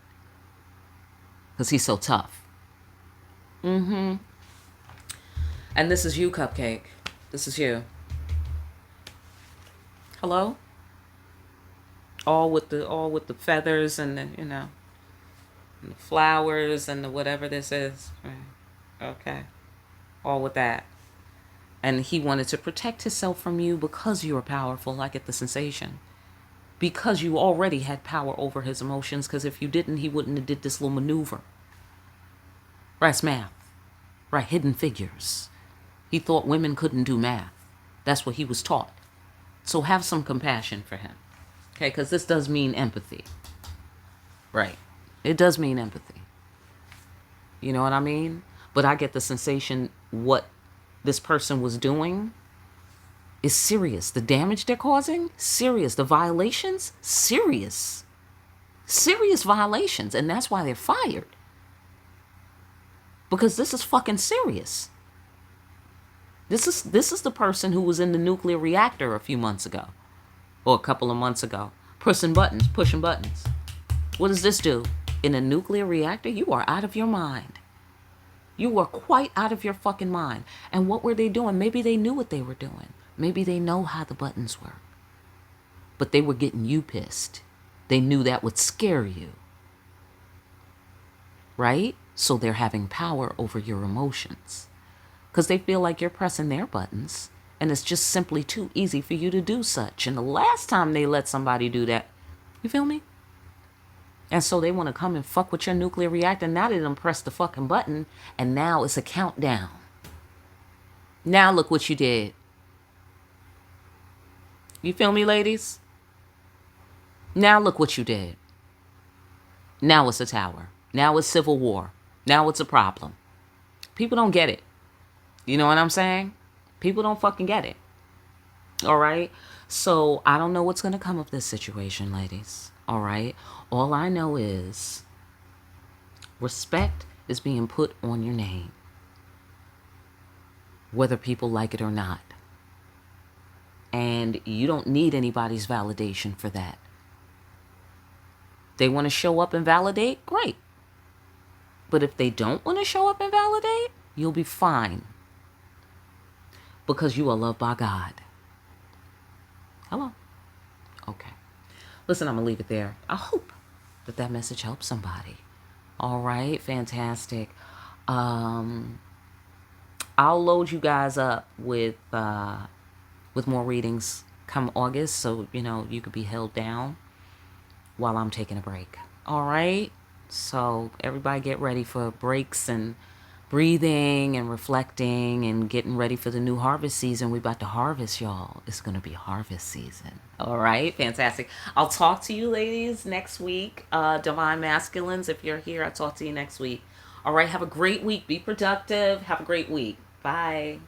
because he's so tough. And this is you, cupcake. This is you. Hello? All with the feathers and the, and the flowers and the whatever this is. Okay. All with that. And he wanted to protect himself from you because you were powerful. I get the sensation. Because you already had power over his emotions. Because if you didn't, he wouldn't have did this little maneuver. Right, it's math. Right, hidden figures. He thought women couldn't do math. That's what he was taught. So have some compassion for him. Okay, because this does mean empathy. Right. It does mean empathy. You know what I mean? But I get the sensation what this person was doing is serious. The damage they're causing, serious. The violations, serious. Serious violations. And that's why they're fired. Because this is fucking serious. This is the person who was in the nuclear reactor a few months ago. Or a couple of months ago. Pushing buttons. What does this do? In a nuclear reactor, you are out of your mind. You are quite out of your fucking mind. And what were they doing? Maybe they knew what they were doing. Maybe they know how the buttons work. But they were getting you pissed. They knew that would scare you. Right? So they're having power over your emotions. Because they feel like you're pressing their buttons. And it's just simply too easy for you to do such. And the last time they let somebody do that, you feel me? And so they want to come and fuck with your nuclear reactor. Now they done press the fucking button. And now it's a countdown. Now look what you did. You feel me, ladies? Now look what you did. Now it's a tower. Now it's civil war. Now it's a problem. People don't get it. You know what I'm saying? People don't fucking get it. All right? So I don't know what's going to come of this situation, ladies. All right? All I know is respect is being put on your name, whether people like it or not. And you don't need anybody's validation for that. They want to show up and validate? Great. But if they don't want to show up and validate, you'll be fine. Because you are loved by God. Hello? Okay. Listen, I'm going to leave it there. I hope that that message helps somebody. All right. Fantastic. I'll load you guys up with more readings come August. So, you could be held down while I'm taking a break. All right. So everybody get ready for breaks and breathing and reflecting and getting ready for the new harvest season. We about to harvest, y'all. It's going to be harvest season. All right. Fantastic. I'll talk to you ladies next week. Divine Masculines, if you're here, I'll talk to you next week. All right. Have a great week. Be productive. Have a great week. Bye.